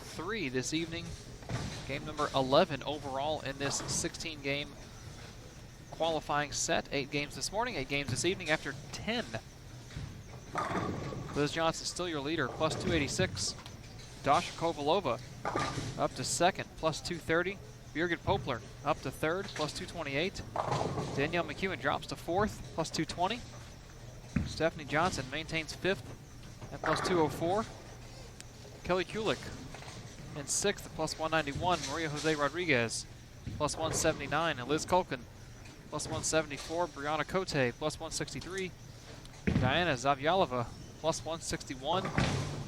3 this evening. Game number 11 overall in this 16-game qualifying set. 8 games this morning, 8 games this evening after 10. Liz Johnson still your leader, plus 286. Dasha Kovalova up to second, plus 230. Birgit Poplar up to third, plus 228. Danielle McEwen drops to fourth, plus 220. Stephanie Johnson maintains fifth at plus 204. Kelly Kulik in sixth at plus 191. Maria Jose Rodriguez plus 179. And Liz Kulkin plus 174. Brianna Cote plus 163. Diana Zavyalova plus 161.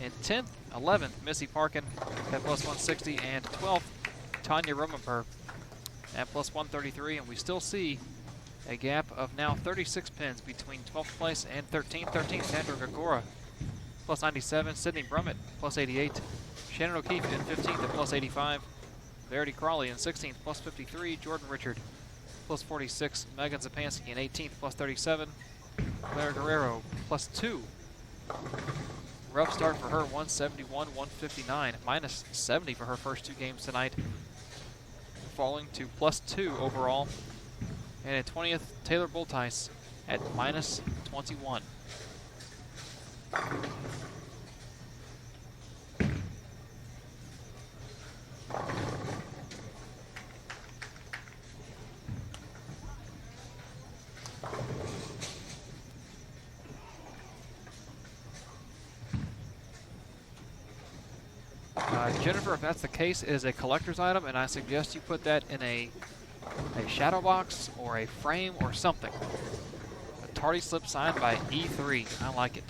And 10th, 11th, Missy Parkin at plus 160. And 12th, Tanya Romenberg at plus 133. And we still see a gap of now 36 pins between 12th place and 13th. 13th, Sandra Gagora plus 97. Sydney Brummett plus 88. Shannon O'Keefe in 15th at plus 85. Verity Crawley in 16th plus 53. Jordan Richard plus 46. Megan Zapansky in 18th plus 37. Claire Guerrero plus 2. Rough start for her, 171, 159, minus 70 for her first 2 games tonight, falling to plus 2 overall. And at 20th, Taylor Bultice at minus 21. Jennifer, if that's the case, it is a collector's item, and I suggest you put that in a shadow box or a frame or something. A tardy slip signed by E3. I like it.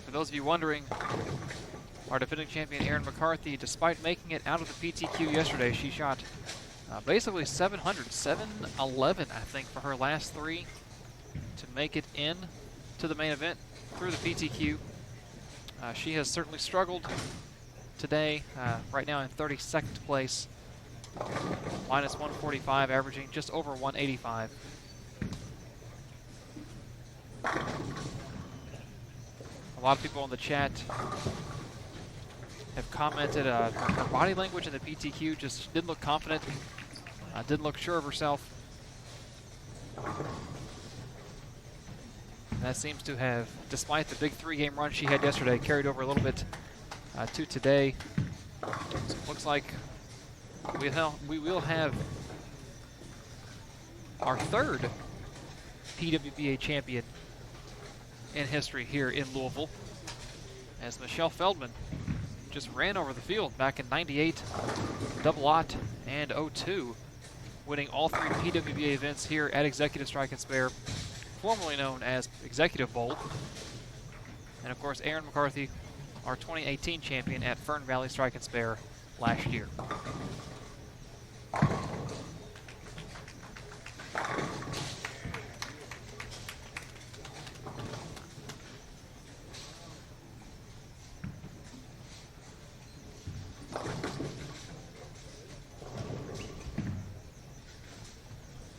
For those of you wondering, our defending champion Erin McCarthy, despite making it out of the PTQ yesterday, she shot basically 700, 711, I think, for her last 3 to make it in to the main event through the PTQ. She has certainly struggled today, right now in 32nd place, minus 145, averaging just over 185. A lot of people in the chat have commented her body language in the PTQ just didn't look confident, didn't look sure of herself. And that seems to have, despite the big 3-game run she had yesterday, carried over a little bit to today. So it looks like we will have our 3rd PWBA champion in history here in Louisville, as Michelle Feldman just ran over the field back in 98, double aught, and 02, winning all 3 PWBA events here at Executive Strike and Spare, formerly known as Executive Bowl. And of course, Erin McCarthy, our 2018 champion at Fern Valley Strike and Spare last year.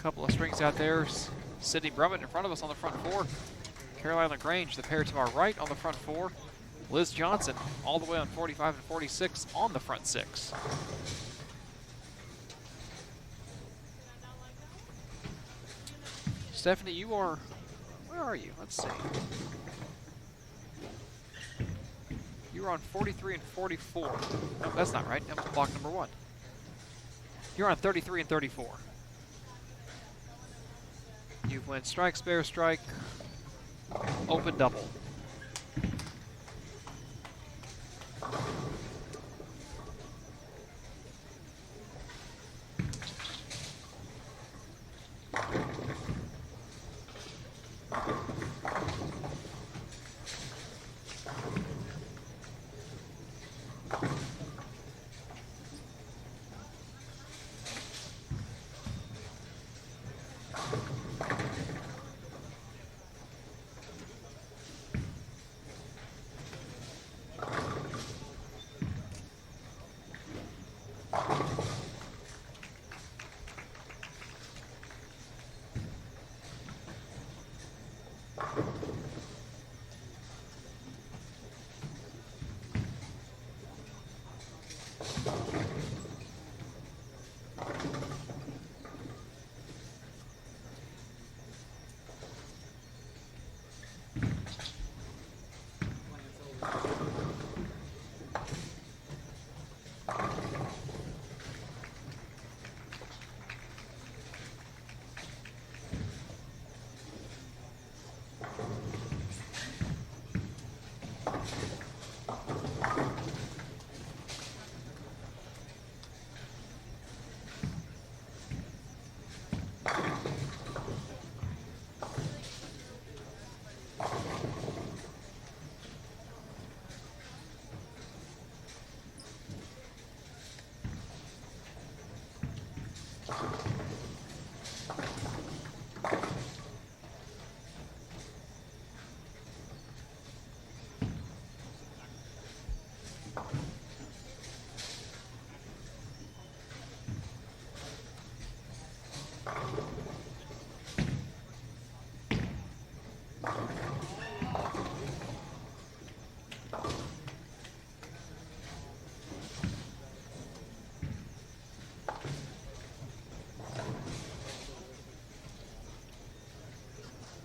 couple of strings out there. Sydney Brummett in front of us on the front four. Caroline LaGrange, the pair to our right on the front four. Liz Johnson all the way on 45 and 46 on the front six. Stephanie, you are, where are you? Let's see. You're on 43 and 44. No, that's not right. That was block number 1. You're on 33 and 34. You've went strike, spare, strike, open, double.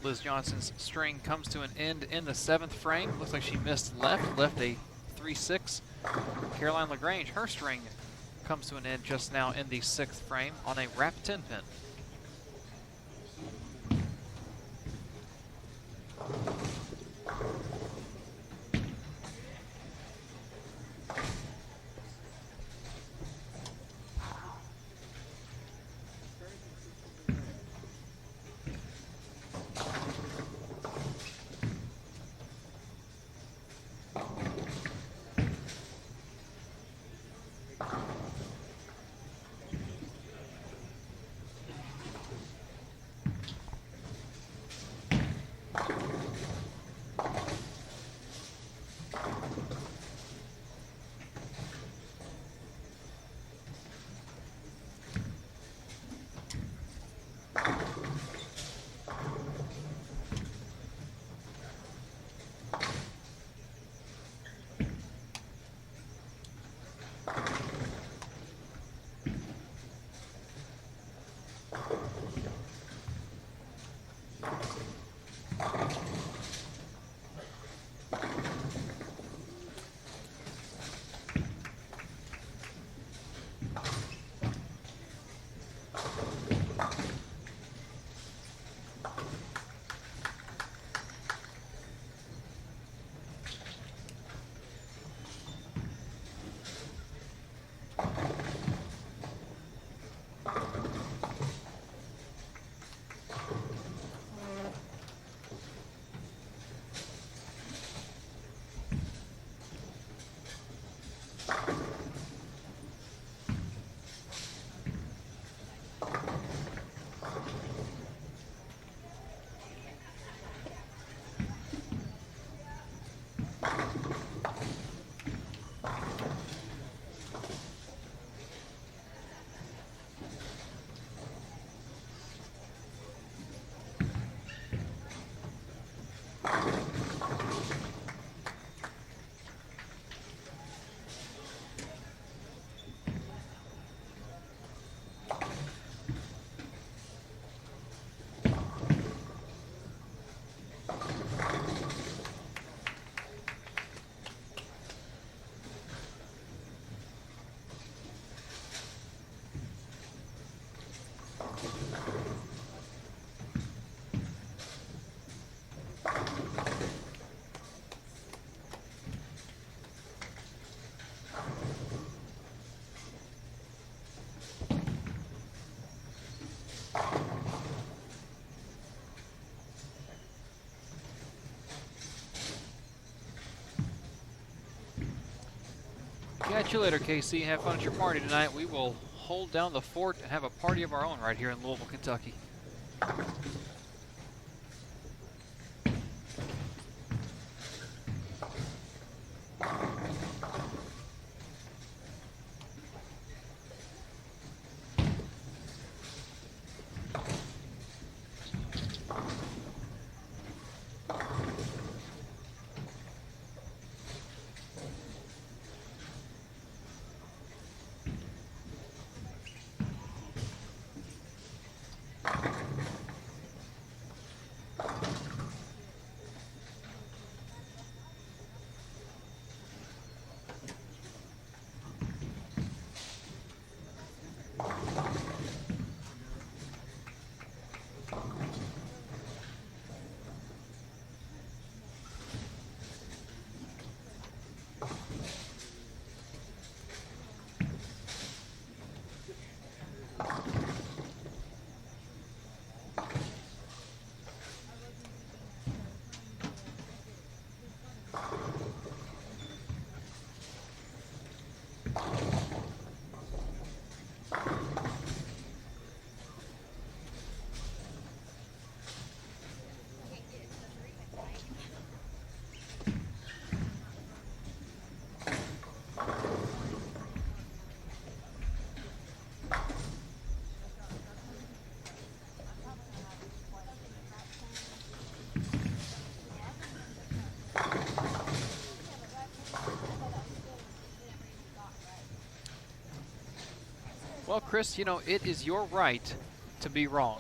Liz Johnson's string comes to an end in the 7th frame. Looks like she missed left a 3-6. Caroline LaGrange, her string comes to an end just now in the 6th frame on a wrap 10 pin. Catch you later, KC. Have fun at your party tonight. We will hold down the fort and have a party of our own right here in Louisville, Kentucky. Well, Chris, you know, it is your right to be wrong.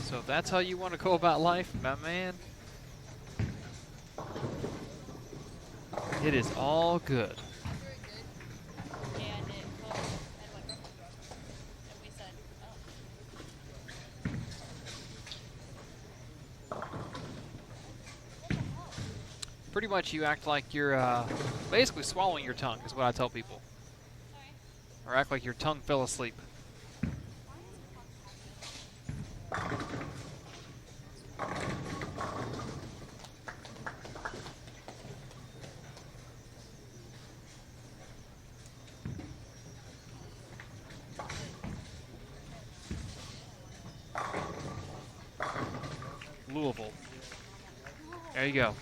So if that's how you want to go about life, my man, it is all good. Pretty much you act like you're basically swallowing your tongue is what I tell people. Or act like your tongue fell asleep. Louisville. There you go.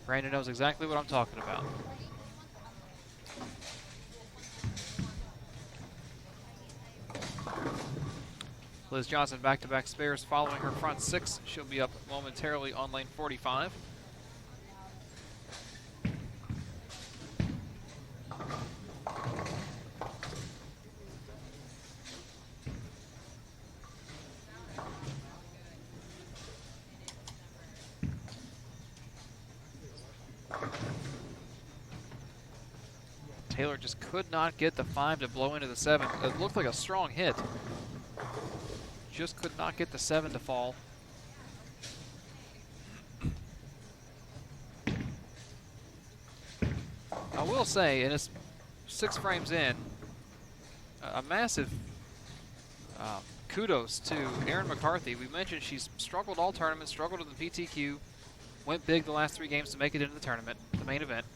Brandon knows exactly what I'm talking about. Liz Johnson back-to-back spares following her front six. She'll be up momentarily on lane 45. Taylor just could not get the 5 to blow into the 7. It looked like a strong hit. Just could not get the 7 to fall. I will say, and it's 6 frames in, a massive kudos to Erin McCarthy. We mentioned she's struggled all tournaments, struggled in the PTQ, went big the last 3 games to make it into the tournament, the main event.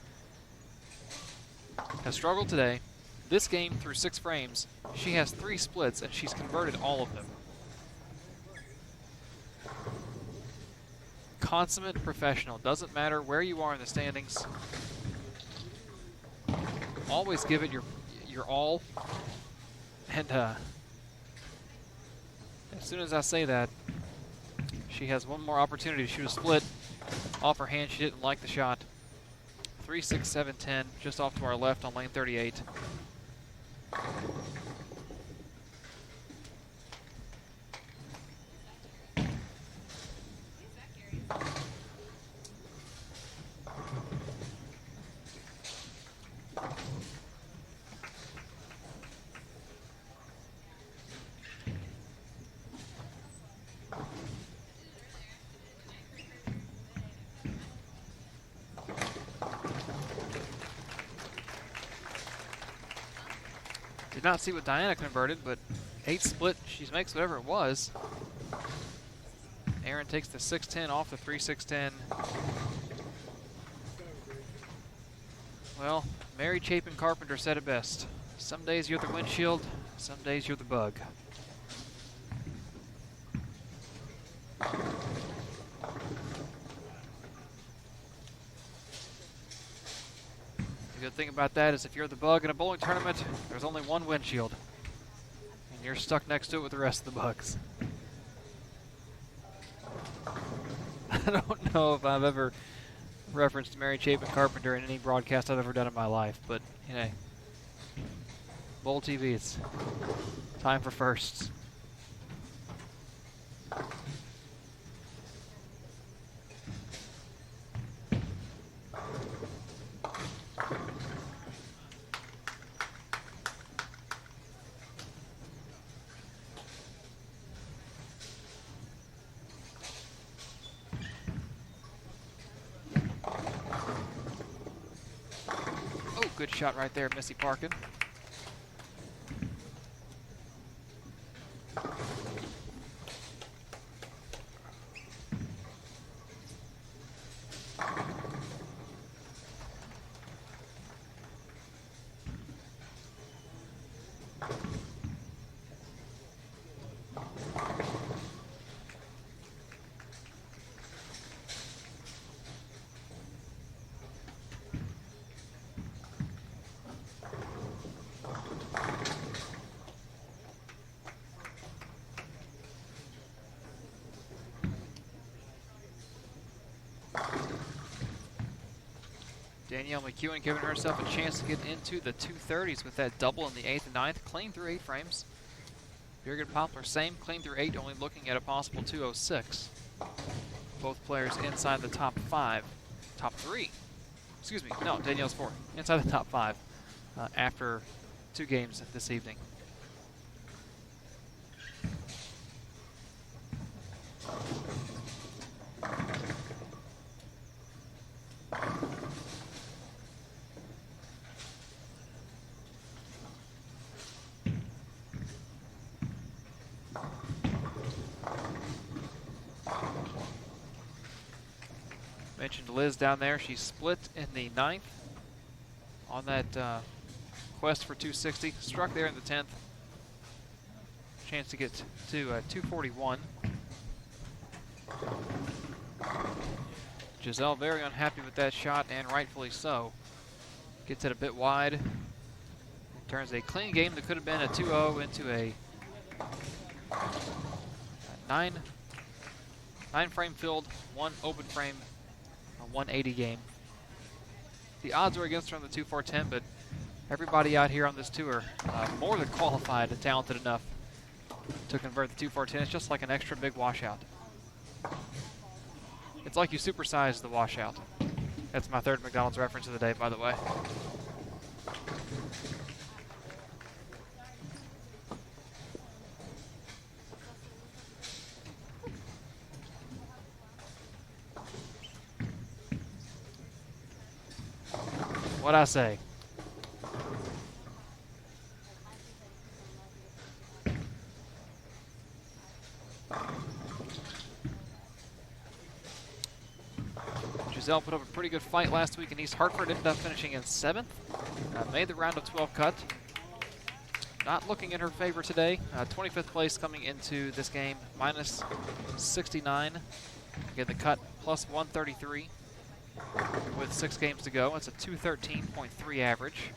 Has struggled today. This game through 6 frames, she has 3 splits and she's converted all of them. Consummate professional. Doesn't matter where you are in the standings. Always give it your all. And as soon as I say that, she has one more opportunity to shoot a split off her hand. She didn't like the shot. 3, 6, 7, 10, just off to our left on lane 38. Did not see what Diana converted, but 8 split, she makes whatever it was. Erin takes the 6-10 off the 3-6-10. Well, Mary Chapin Carpenter said it best. Some days you're the windshield, some days you're the bug. The good thing about that is if you're the bug in a bowling tournament, there's only one windshield. And you're stuck next to it with the rest of the bugs. I don't know if I've ever referenced Mary Chapin Carpenter in any broadcast I've ever done in my life, but, you know, Bowl TV, it's time for firsts. Good shot right there, Missy Parkin. Danielle McEwen giving herself a chance to get into the 230s with that double in the 8th and 9th, clean through 8 frames. Birgit Poplar, same, clean through 8, only looking at a possible 206. Both players inside the top 5, top 3. Excuse me, no, Danielle's 4, inside the top 5 after 2 games this evening. Mentioned Liz down there. She split in the 9th on that quest for 260. Struck there in the 10th. Chance to get to 241. Giselle very unhappy with that shot, and rightfully so. Gets it a bit wide. It turns a clean game that could have been a 2-0 into a 9 frame filled, 1 open frame, a 180 game. The odds were against her on the 2-4-10, but everybody out here on this tour more than qualified and talented enough to convert the 2-4-10. It's just like an extra big washout. It's like you supersize the washout. That's my third McDonald's reference of the day, by the way. What'd I say? Giselle put up a pretty good fight last week in East Hartford, ended up finishing in 7th. Made the round of 12 cut. Not looking in her favor today. 25th place coming into this game, minus 69. Again, the cut plus 133 with 6 games to go. It's a 213.3 average.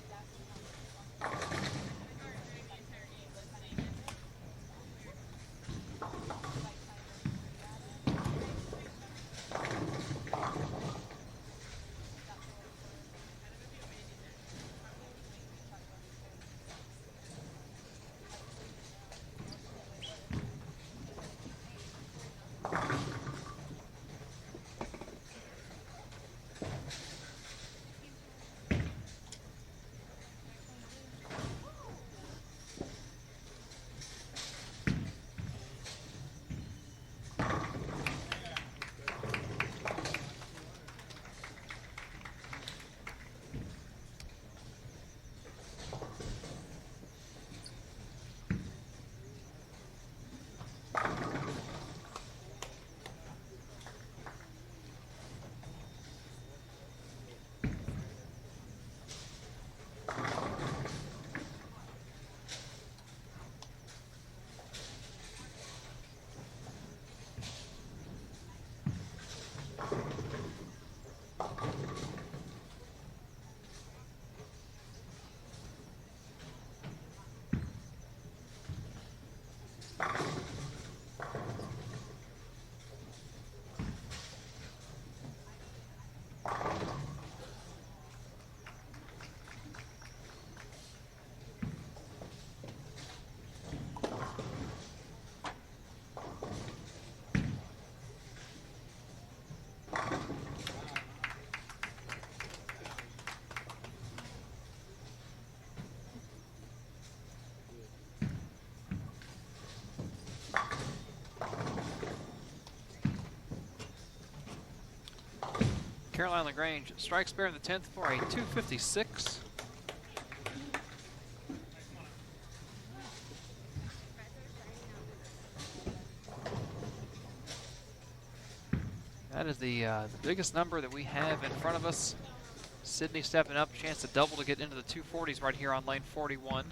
Caroline LaGrange strikes spare in the 10th for a 256. That is the biggest number that we have in front of us. Sydney stepping up, chance to double to get into the 240s right here on lane 41.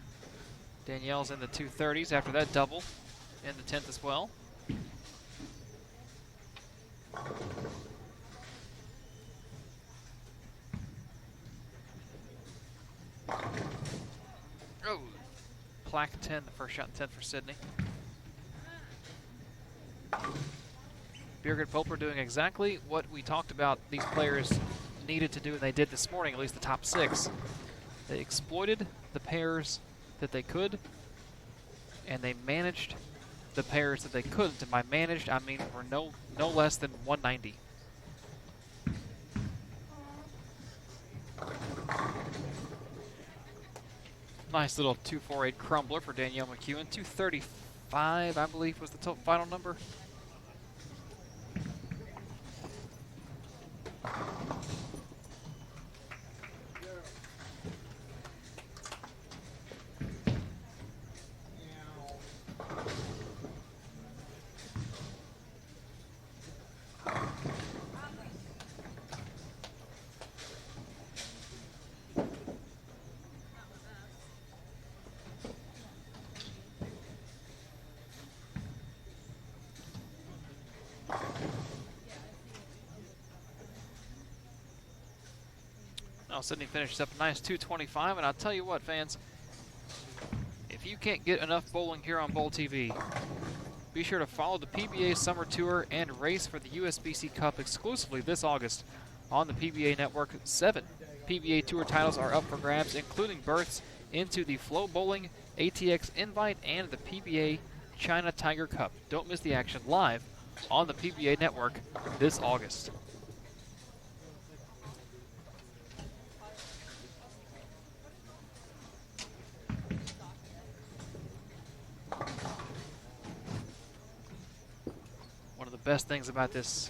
Danielle's in the 230s after that double in the 10th as well. Oh, plaque 10, the first shot in 10th for Sydney. Birgit Popler doing exactly what we talked about these players needed to do, and they did this morning, at least the top 6. They exploited the pairs that they could, and they managed the pairs that they couldn't. And by managed, I mean we're no less than 190. Nice little 248 crumbler for Danielle McEwen. 235, I believe, was the final number. Now Sydney finishes up a nice 225, and I'll tell you what, fans, if you can't get enough bowling here on Bowl TV, be sure to follow the PBA Summer Tour and race for the USBC Cup exclusively this August on the PBA Network. 7 PBA Tour titles are up for grabs, including berths into the Flow Bowling ATX Invite and the PBA China Tiger Cup. Don't miss the action live on the PBA Network this August. One of the best things about this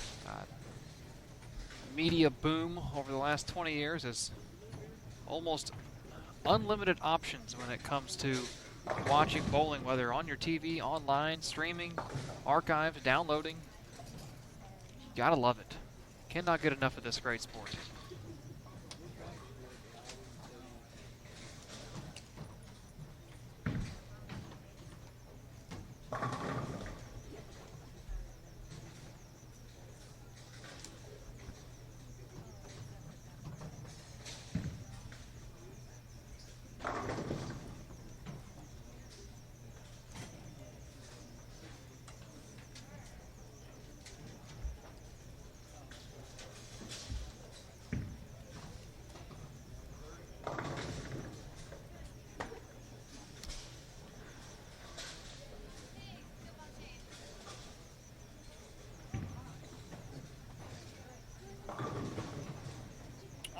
media boom over the last 20 years is almost unlimited options when it comes to watching bowling, whether on your TV, online, streaming, archived, downloading. Gotta love it. Cannot get enough of this great sport.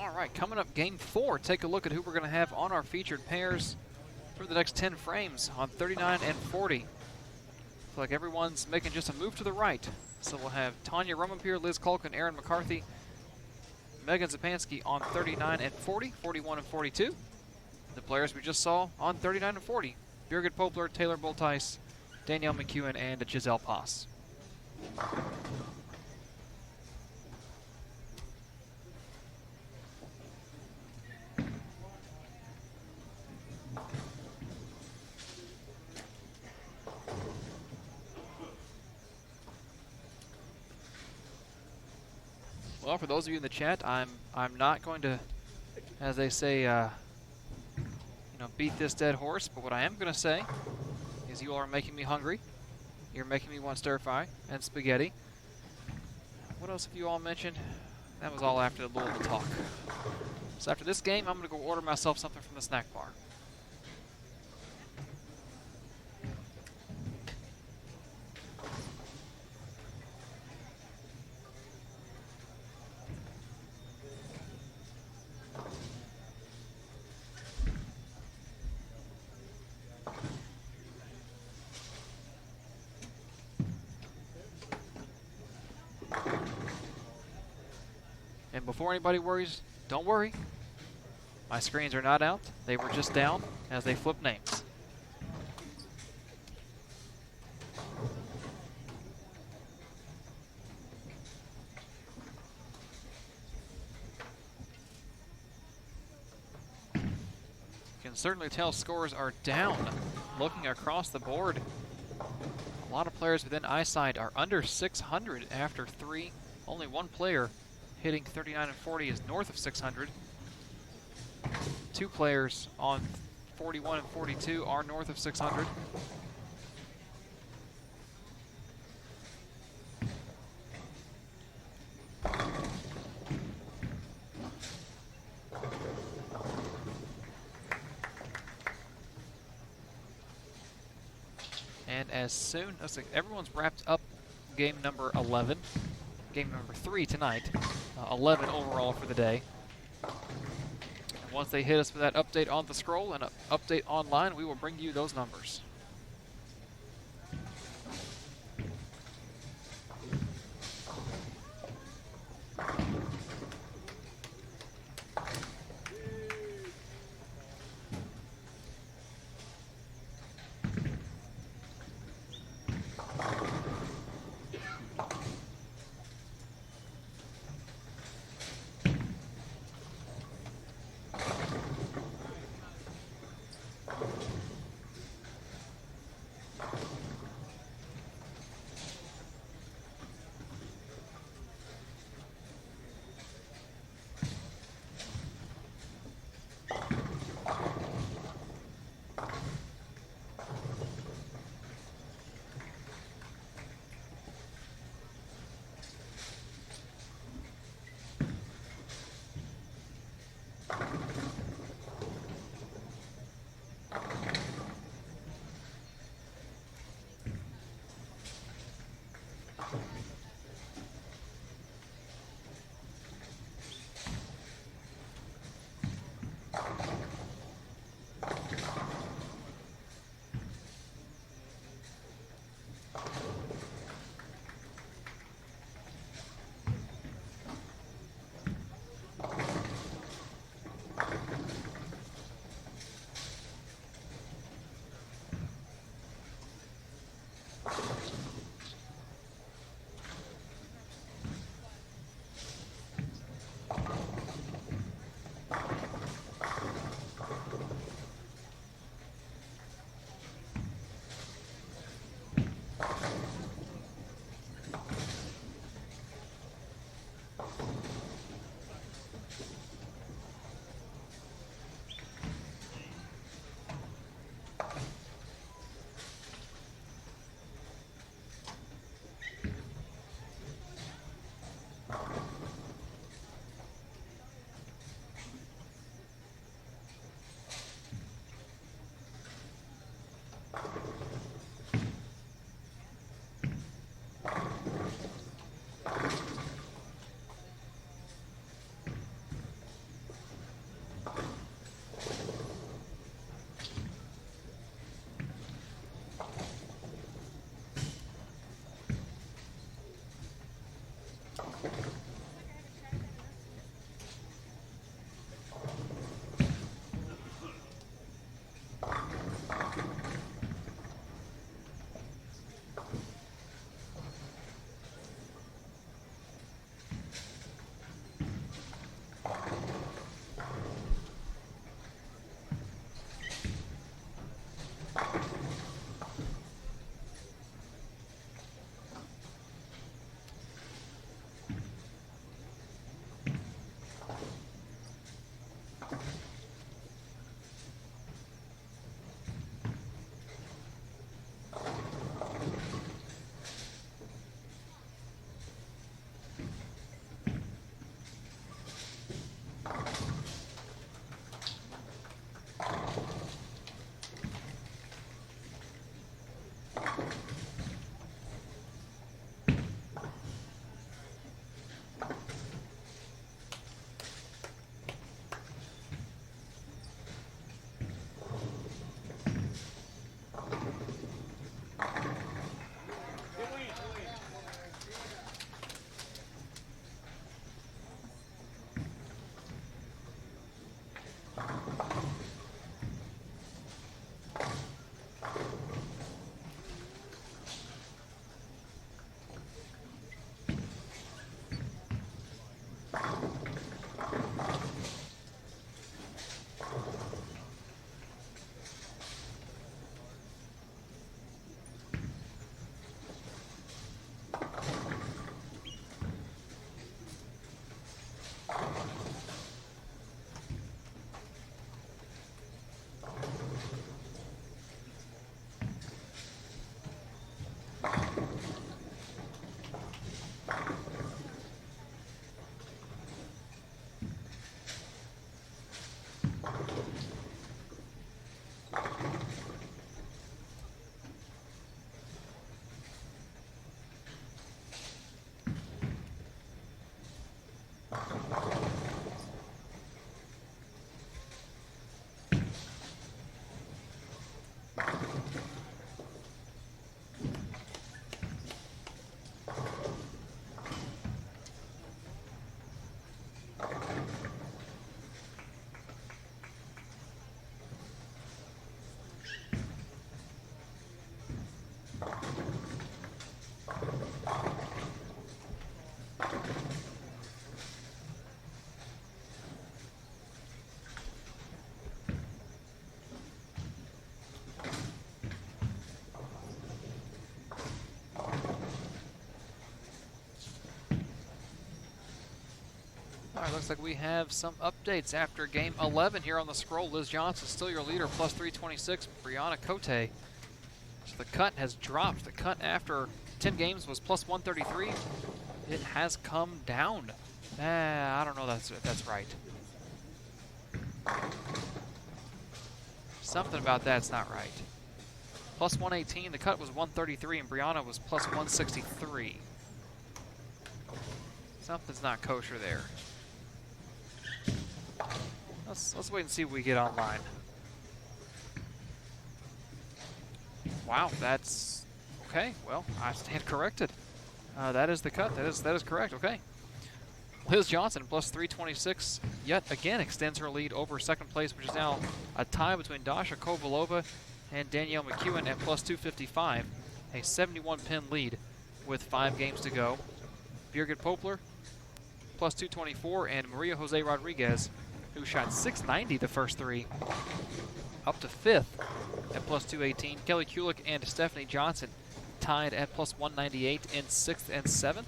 All right, coming up game 4, take a look at who we're going to have on our featured pairs for the next 10 frames on 39 and 40. Looks like everyone's making just a move to the right. So we'll have Tanya Rummenpier, Liz Culkin, Aaron McCarthy, Megan Zapansky on 39 and 40, 41 and 42. The players we just saw on 39 and 40, Birgit Popler, Taylor Boltice, Danielle McEwen, and Giselle Pass. Well, for those of you in the chat, I'm not going to, as they say, beat this dead horse. But what I am going to say is, you all are making me hungry. You're making me want stir fry and spaghetti. What else have you all mentioned? That was all after the Louisville talk. So after this game, I'm going to go order myself something from the snack bar. And before anybody worries, don't worry. My screens are not out. They were just down as they flip names. You can certainly tell scores are down. Looking across the board, a lot of players within eyesight are under 600 after 3. Only one player hitting 39 and 40 is north of 600. 2 players on 41 and 42 are north of 600. And as soon as everyone's wrapped up game number 11, game number 3 tonight, 11 overall for the day. And once they hit us with that update on the scroll and an update online, we will bring you those numbers. right, looks like we have some updates after game 11 here on the scroll. Liz Johnson still your leader, plus 326. Brianna Cote. So the cut has dropped. The cut after 10 games was plus 133. It has come down. I don't know if that's right. Something about that's not right. Plus 118, the cut was 133, and Brianna was plus 163. Something's not kosher there. Let's wait and see what we get online. Wow, that's okay. Well, I stand corrected. That is the cut. That is correct. Okay. Liz Johnson plus 326 yet again extends her lead over second place, which is now a tie between Dasha Kovalova and Danielle McEwen at plus 255, a 71-pin lead with 5 games to go. Birgit Poplar plus 224, and Maria Jose Rodriguez, who shot 690 the first 3, up to 5th at plus 218. Kelly Kulik and Stephanie Johnson tied at plus 198 in 6th and 7th.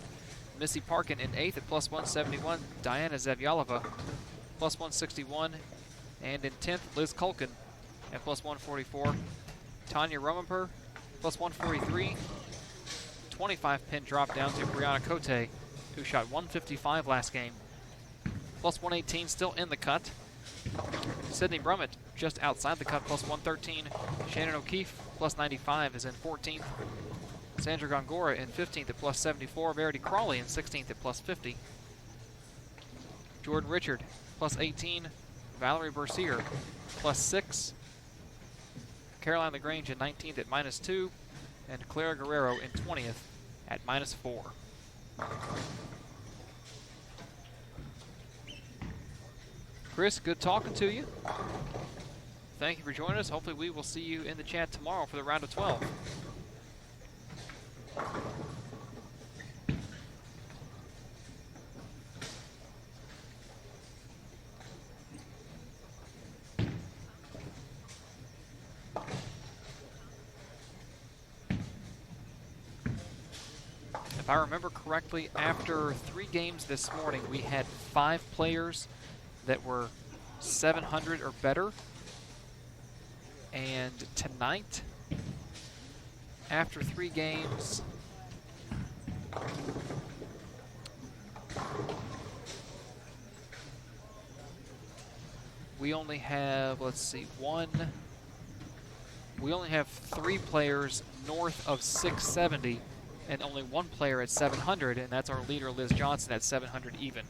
Missy Parkin in 8th at plus 171. Diana Zavyalova plus 161. And in 10th, Liz Kulkin at plus 144. Tanya Romanper plus 143. 25-pin drop down to Brianna Cote, who shot 155 last game. Plus 118 still in the cut. Sydney Brummett just outside the cut, plus 113. Shannon O'Keefe plus 95 is in 14th. Sandra Gongora in 15th at plus 74. Verity Crawley in 16th at plus 50. Jordan Richard plus 18. Valerie Bercier plus 6. Caroline LaGrange in 19th at minus 2. And Clara Guerrero in 20th at minus 4. Chris, good talking to you. Thank you for joining us. Hopefully we will see you in the chat tomorrow for the round of 12. If I remember correctly, after 3 games this morning, we had 5 players that were 700 or better. And tonight, after 3 games, we only have, let's see, we only have 3 players north of 670 and only 1 player at 700, and that's our leader, Liz Johnson, at 700 even.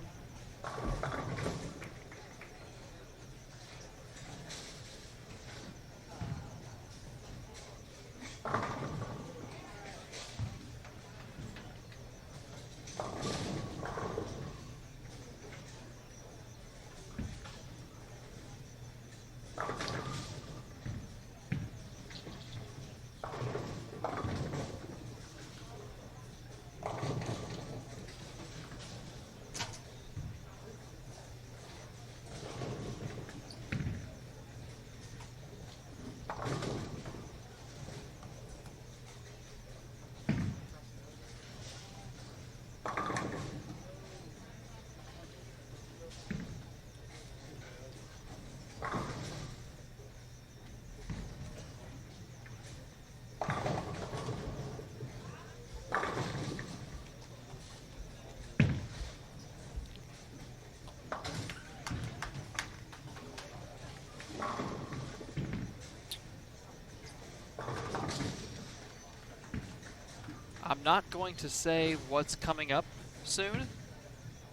I'm not going to say what's coming up soon,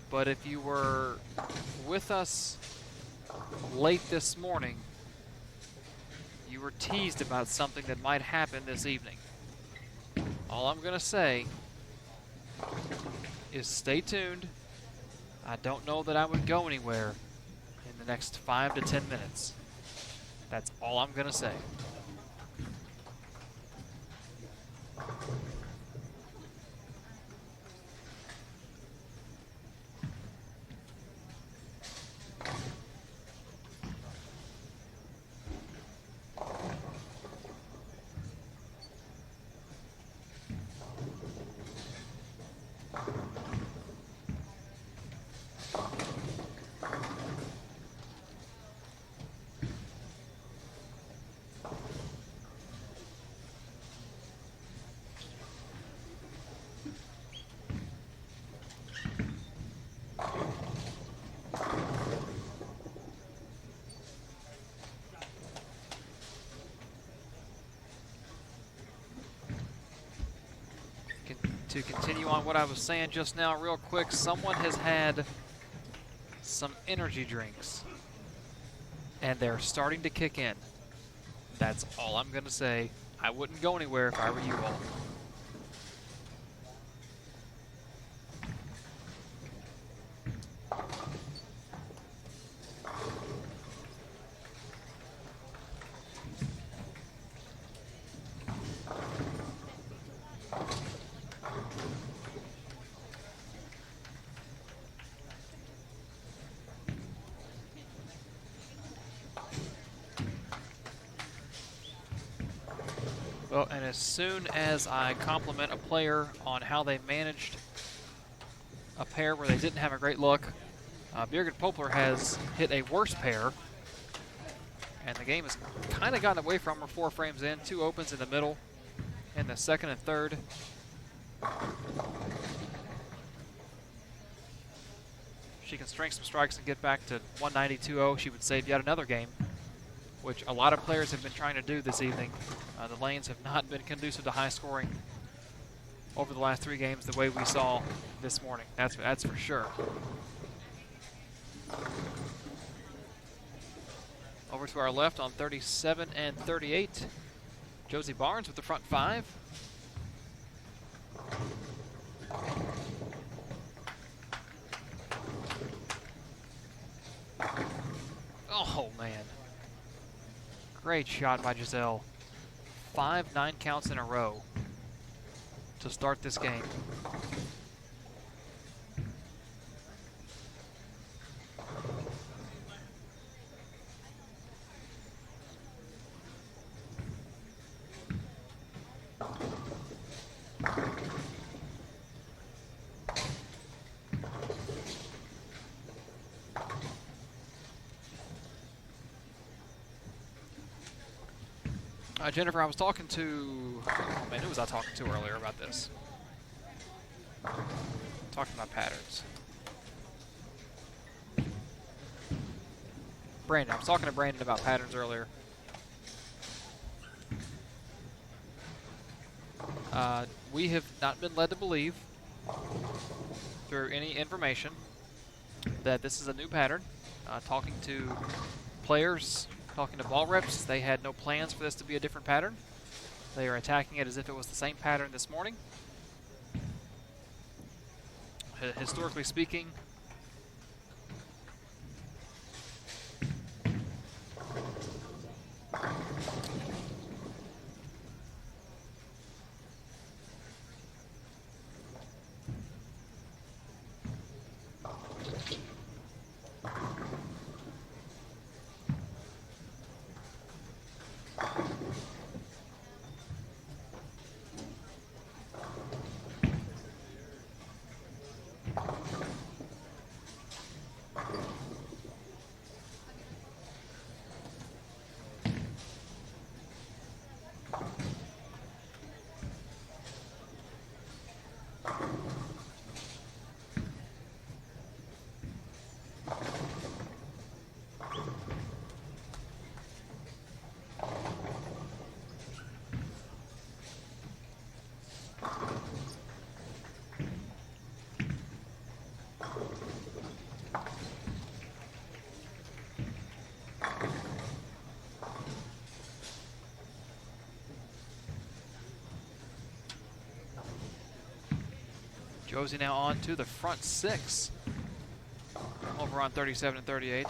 but if you were with us late this morning, you were teased about something that might happen this evening. All I'm going to say is stay tuned. I don't know that I would go anywhere in the next 5 to 10 minutes. That's all I'm going to say. To continue on what I was saying just now real quick, someone has had some energy drinks and they're starting to kick in. That's all I'm going to say. I wouldn't go anywhere if I were you all. Well, and as soon as I compliment a player on how they managed a pair where they didn't have a great look, Birgit Poplar has hit a worse pair, and the game has kind of gotten away from her 4 frames in. 2 opens in the middle, in the second and third. She can string some strikes and get back to 190-2-0. She would save yet another game, which a lot of players have been trying to do this evening. The lanes have not been conducive to high scoring over the last 3 games the way we saw this morning. That's for sure. Over to our left on 37 and 38, Josie Barnes with the front 5. Oh, man. Great shot by Giselle. 5 9 counts in a row to start this game. Jennifer, I was talking to, man, who was I talking to earlier about this? Talking about patterns. Brandon, I was talking to Brandon about patterns earlier. We have not been led to believe through any information that this is a new pattern. Talking to players, talking to ball reps, they had no plans for this to be a different pattern. They are attacking it as if it was the same pattern this morning. Historically speaking, Josie now on to the front 6 over on 37 and 38.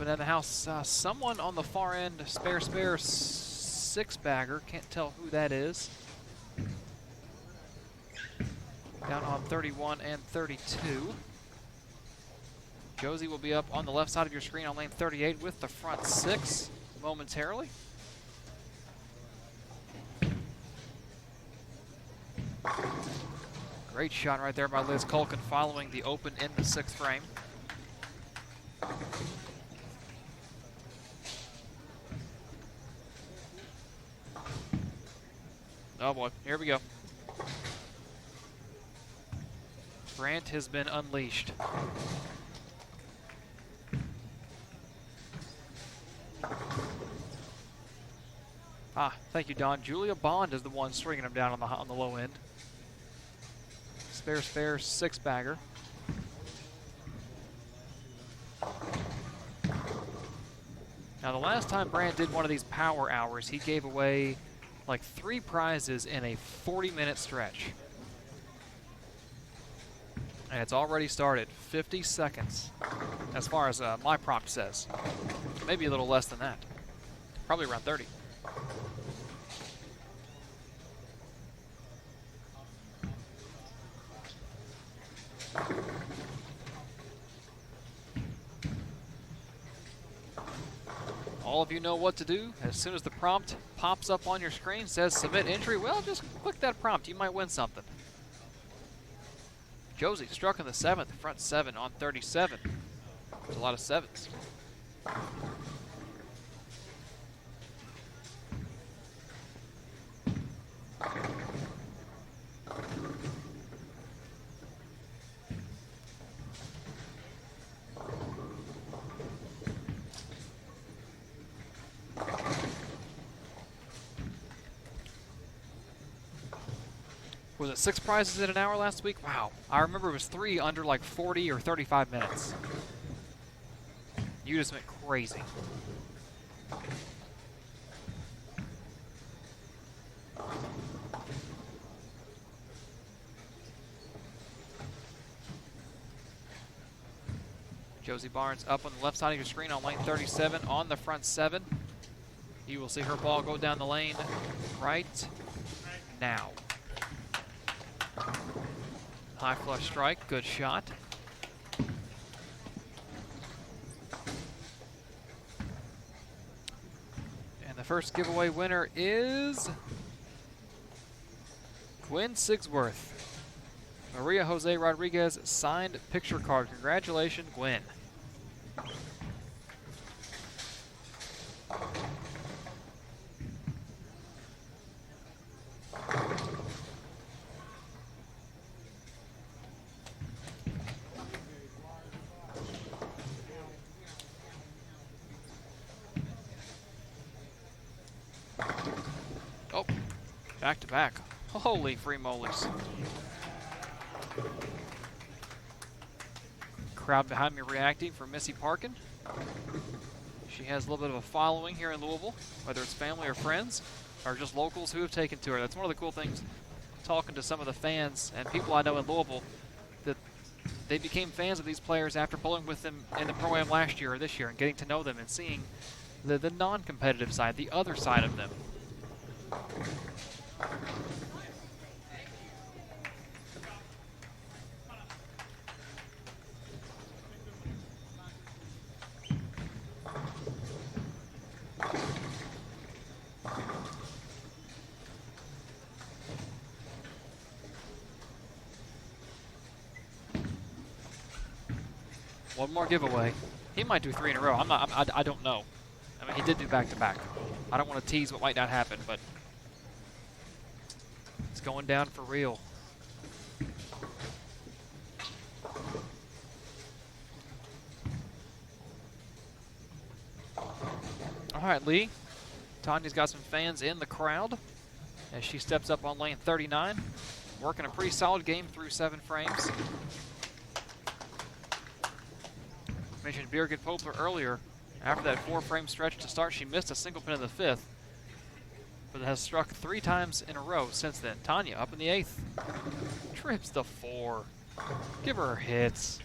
Open in the house. Someone on the far end, spare six-bagger. Can't tell who that is. Down on 31 and 32. Josie will be up on the left side of your screen on lane 38 with the front six momentarily. Great shot right there by Liz Culkin following the open in the sixth frame. Oh boy, here we go. Brandt has been unleashed. Ah, thank you, Don. Julia Bond is the one stringing him down on the low end. Spare six-bagger. Now, the last time Brandt did one of these power hours, he gave away like 3 prizes in a 40-minute stretch. And it's already started. 50 seconds, as far as my prompt says. Maybe a little less than that. Probably around 30. All of you know what to do. As soon as the prompt pops up on your screen, says submit entry, well, just click that prompt. You might win something. Josie struck in the 7th, front 7 on 37. There's a lot of 7s. Was it 6 prizes in an hour last week? Wow. I remember it was 3 under like 40 or 35 minutes. You just went crazy. Josie Barnes up on the left side of your screen on lane 37 on the front 7. You will see her ball go down the lane right now. High flush strike, good shot. And the first giveaway winner is Gwen Sigsworth. Maria Jose Rodriguez signed picture card. Congratulations, Gwen. Oh, back to back. Holy free molies. Crowd behind me reacting for Missy Parkin. She has a little bit of a following here in Louisville, whether it's family or friends, or just locals who have taken to her. That's one of the cool things, talking to some of the fans and people I know in Louisville, that they became fans of these players after bowling with them in the Pro-Am last year or this year and getting to know them and seeing the non-competitive side, the other side of them. One more giveaway. He might do 3 in a row. I don't know. I mean, he did do back-to-back. I don't want to tease what might not happen, but it's going down for real. All right, Lee. Tanya's got some fans in the crowd as she steps up on lane 39, working a pretty solid game through 7 frames. Mentioned Birgit Poplar earlier. After that 4-frame stretch to start, she missed a single pin in the 5th, but has struck 3 times in a row since then. Tanya up in the 8th. Trips the 4. Give her hits.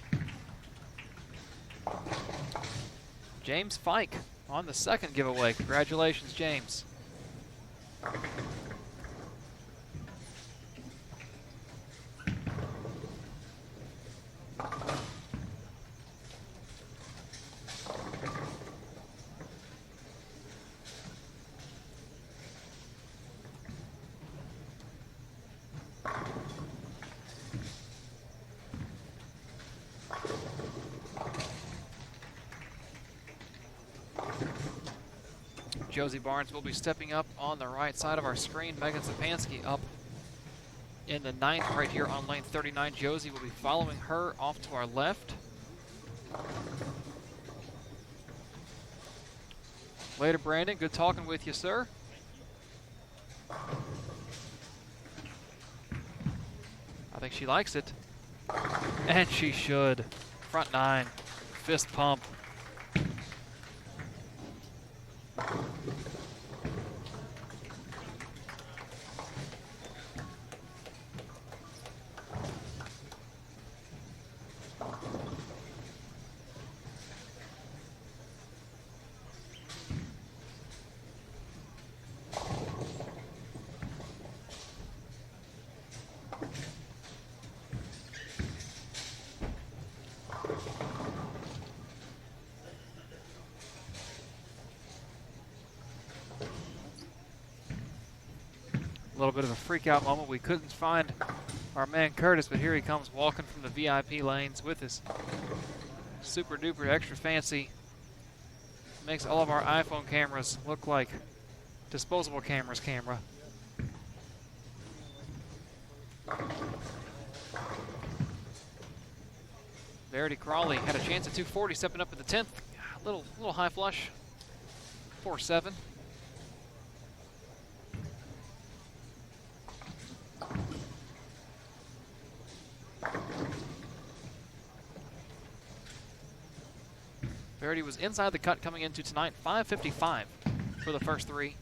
James Fike on the second giveaway. Congratulations, James. Josie Barnes will be stepping up on the right side of our screen. Megan Sapansky up in the 9th right here on lane 39. Josie will be following her off to our left. Later, Brandon. Good talking with you, sir. I think she likes it. And she should. Front 9. Fist pump. A little bit of a freak out moment. We couldn't find our man Curtis, but here he comes walking from the VIP lanes with his super duper extra fancy. Makes all of our iPhone cameras look like disposable cameras camera. Verity Crawley had a chance at 240, stepping up at the 10th. Little high flush. 4-7. Verity was inside the cut coming into tonight. 5:55 for the first 3.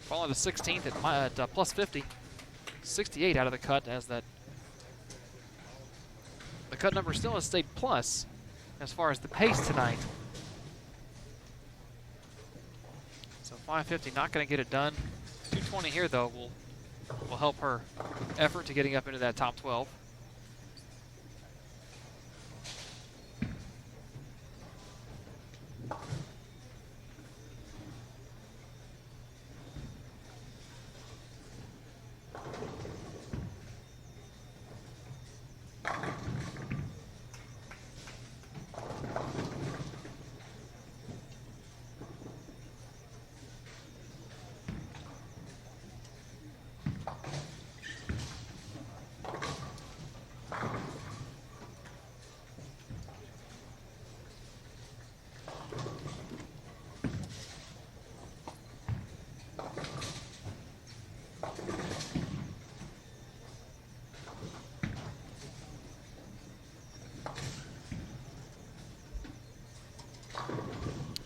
Following the 16th at plus 50. 68 out of the cut, as that the cut number still has stayed plus as far as the pace tonight. So 5:50 not going to get it done. 2:20 here though will help her effort to getting up into that top 12.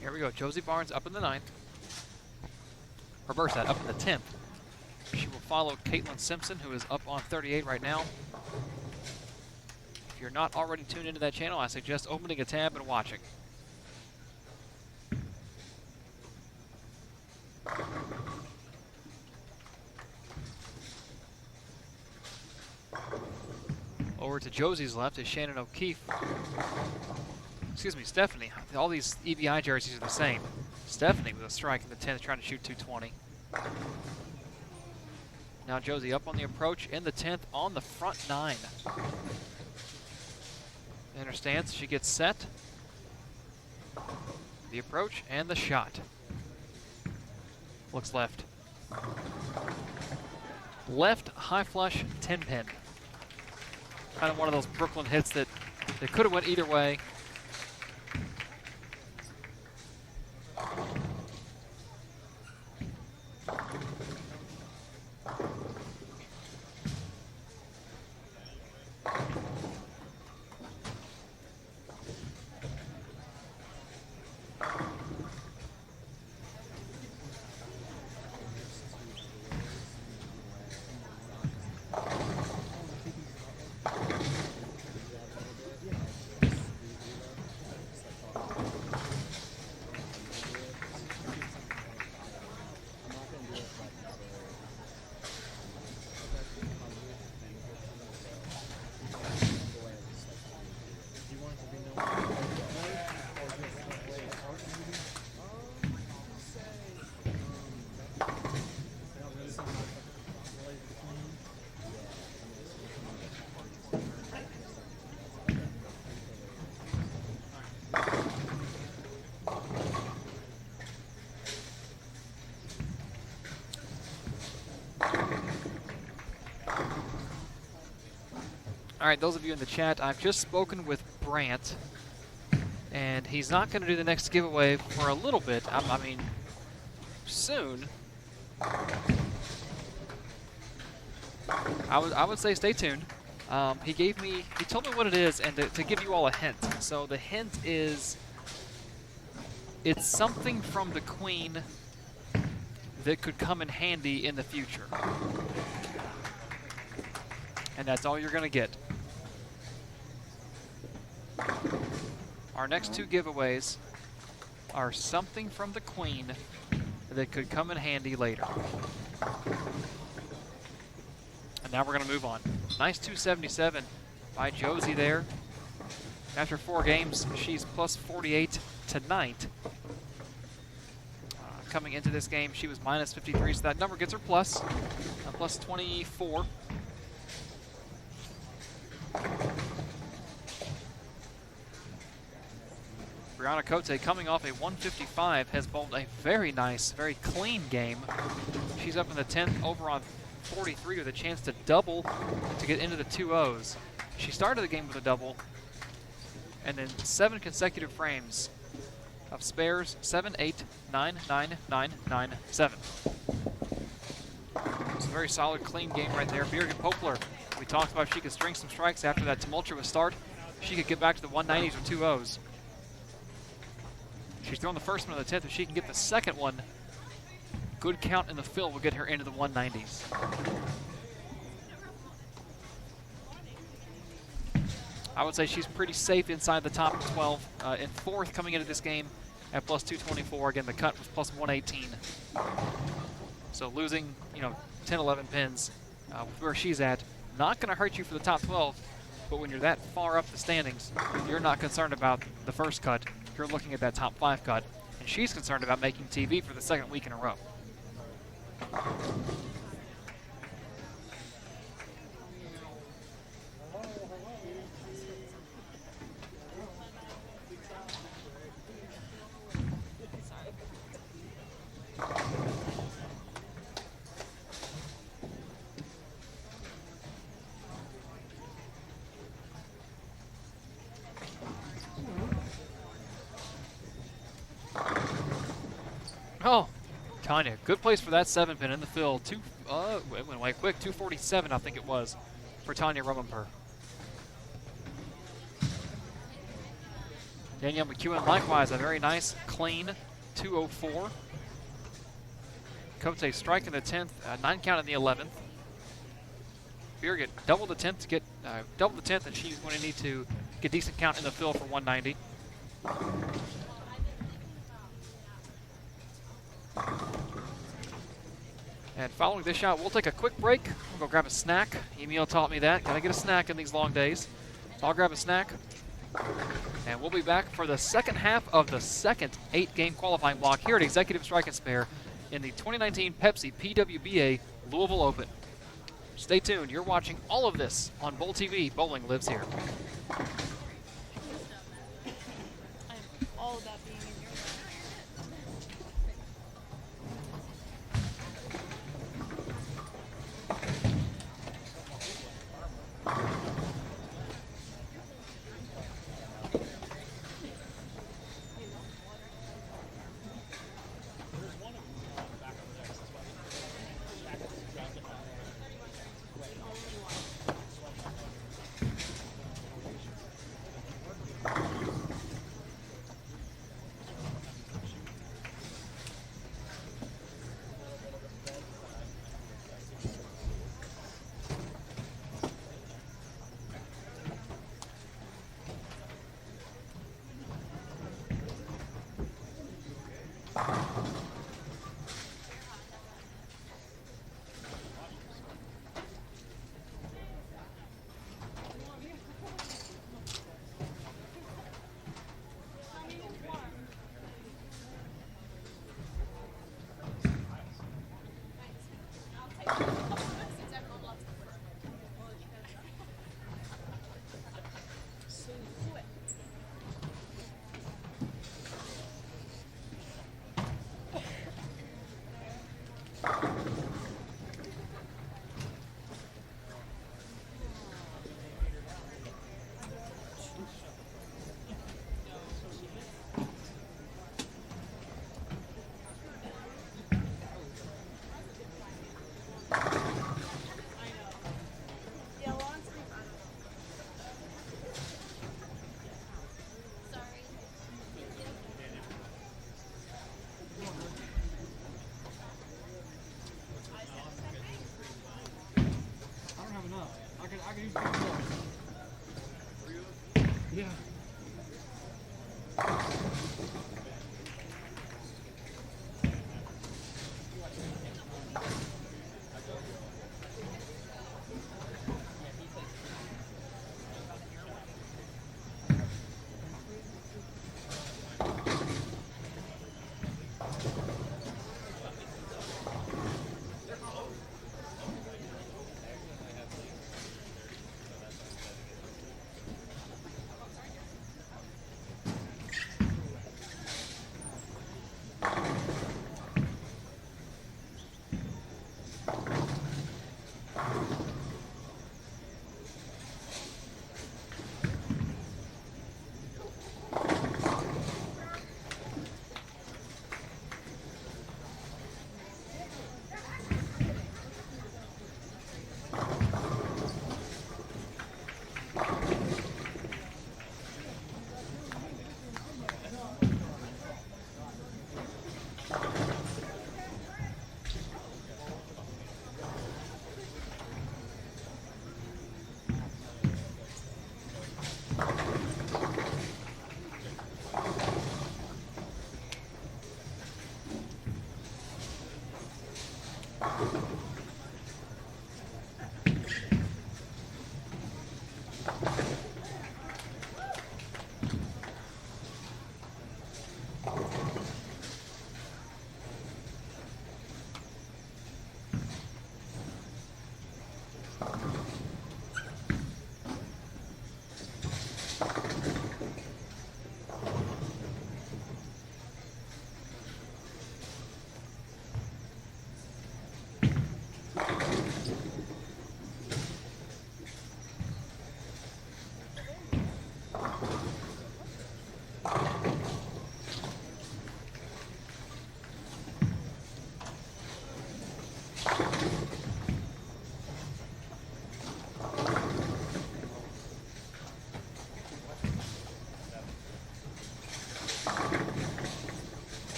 Here we go. Josie Barnes up in the 9th. Reverse that, up in the 10th. She will follow Caitlin Simpson, who is up on 38 right now. If you're not already tuned into that channel, I suggest opening a tab and watching. Over to Josie's left is Shannon O'Keefe. Excuse me, Stephanie. All these EBI jerseys are the same. Stephanie with a strike in the 10th, trying to shoot 220. Now Josie up on the approach in the 10th on the front 9. In her stance, she gets set. The approach and the shot. Looks left. Left high flush 10 pin. Kind of one of those Brooklyn hits that could have went either way. All right, those of you in the chat, I've just spoken with Brant, and he's not going to do the next giveaway for a little bit. I mean, soon. I would say stay tuned. He told me what it is, and to give you all a hint. So the hint is, it's something from the Queen that could come in handy in the future. And that's all you're going to get. Our next two giveaways are something from the Queen that could come in handy later. And now we're going to move on. Nice 277 by Josie there. After 4 games, she's plus 48 tonight. Coming into this game, she was minus 53, so that number gets her plus 24. Brianna Cote, coming off a 155, has bowled a very nice, very clean game. She's up in the 10th over on 43 with a chance to double to get into the 2-0s. She started the game with a double, and then 7 consecutive frames of spares, 7, 8, 9, 9, 9, 9, 7. It's a very solid, clean game right there. Birgit Poplar, we talked about if she could string some strikes after that tumultuous start, she could get back to the 190s with 2-0s. She's thrown the first one in the 10th. If she can get the second one, good count in the fill will get her into the 190s. I would say she's pretty safe inside the top 12. In 4th coming into this game at plus 224. Again, the cut was plus 118. So losing, 10, 11 pins with where she's at, not going to hurt you for the top 12. But when you're that far up the standings, you're not concerned about the first cut. You're looking at that top 5 cut. And she's concerned about making TV for the 2nd week in a row. Oh, Tanya, good place for that 7-pin in the fill. It went way quick. 247, I think it was, for Tanya Rummenper. Danielle McEwen, likewise, a very nice, clean 204. Cote strike in the 10th, 9 count in the 11th. Birgit double the 10th to get double the 10th, and she's going to need to get decent count in the fill for 190. And following this shot, we'll take a quick break. We'll go grab a snack. Emil taught me that. Gotta get a snack in these long days. So I'll grab a snack. And we'll be back for the second half of the second 8-game qualifying block here at Executive Strike and Spare in the 2019 Pepsi PWBA Louisville Open. Stay tuned. You're watching all of this on Bowl TV. Bowling lives here. I'm all about being in your Yeah.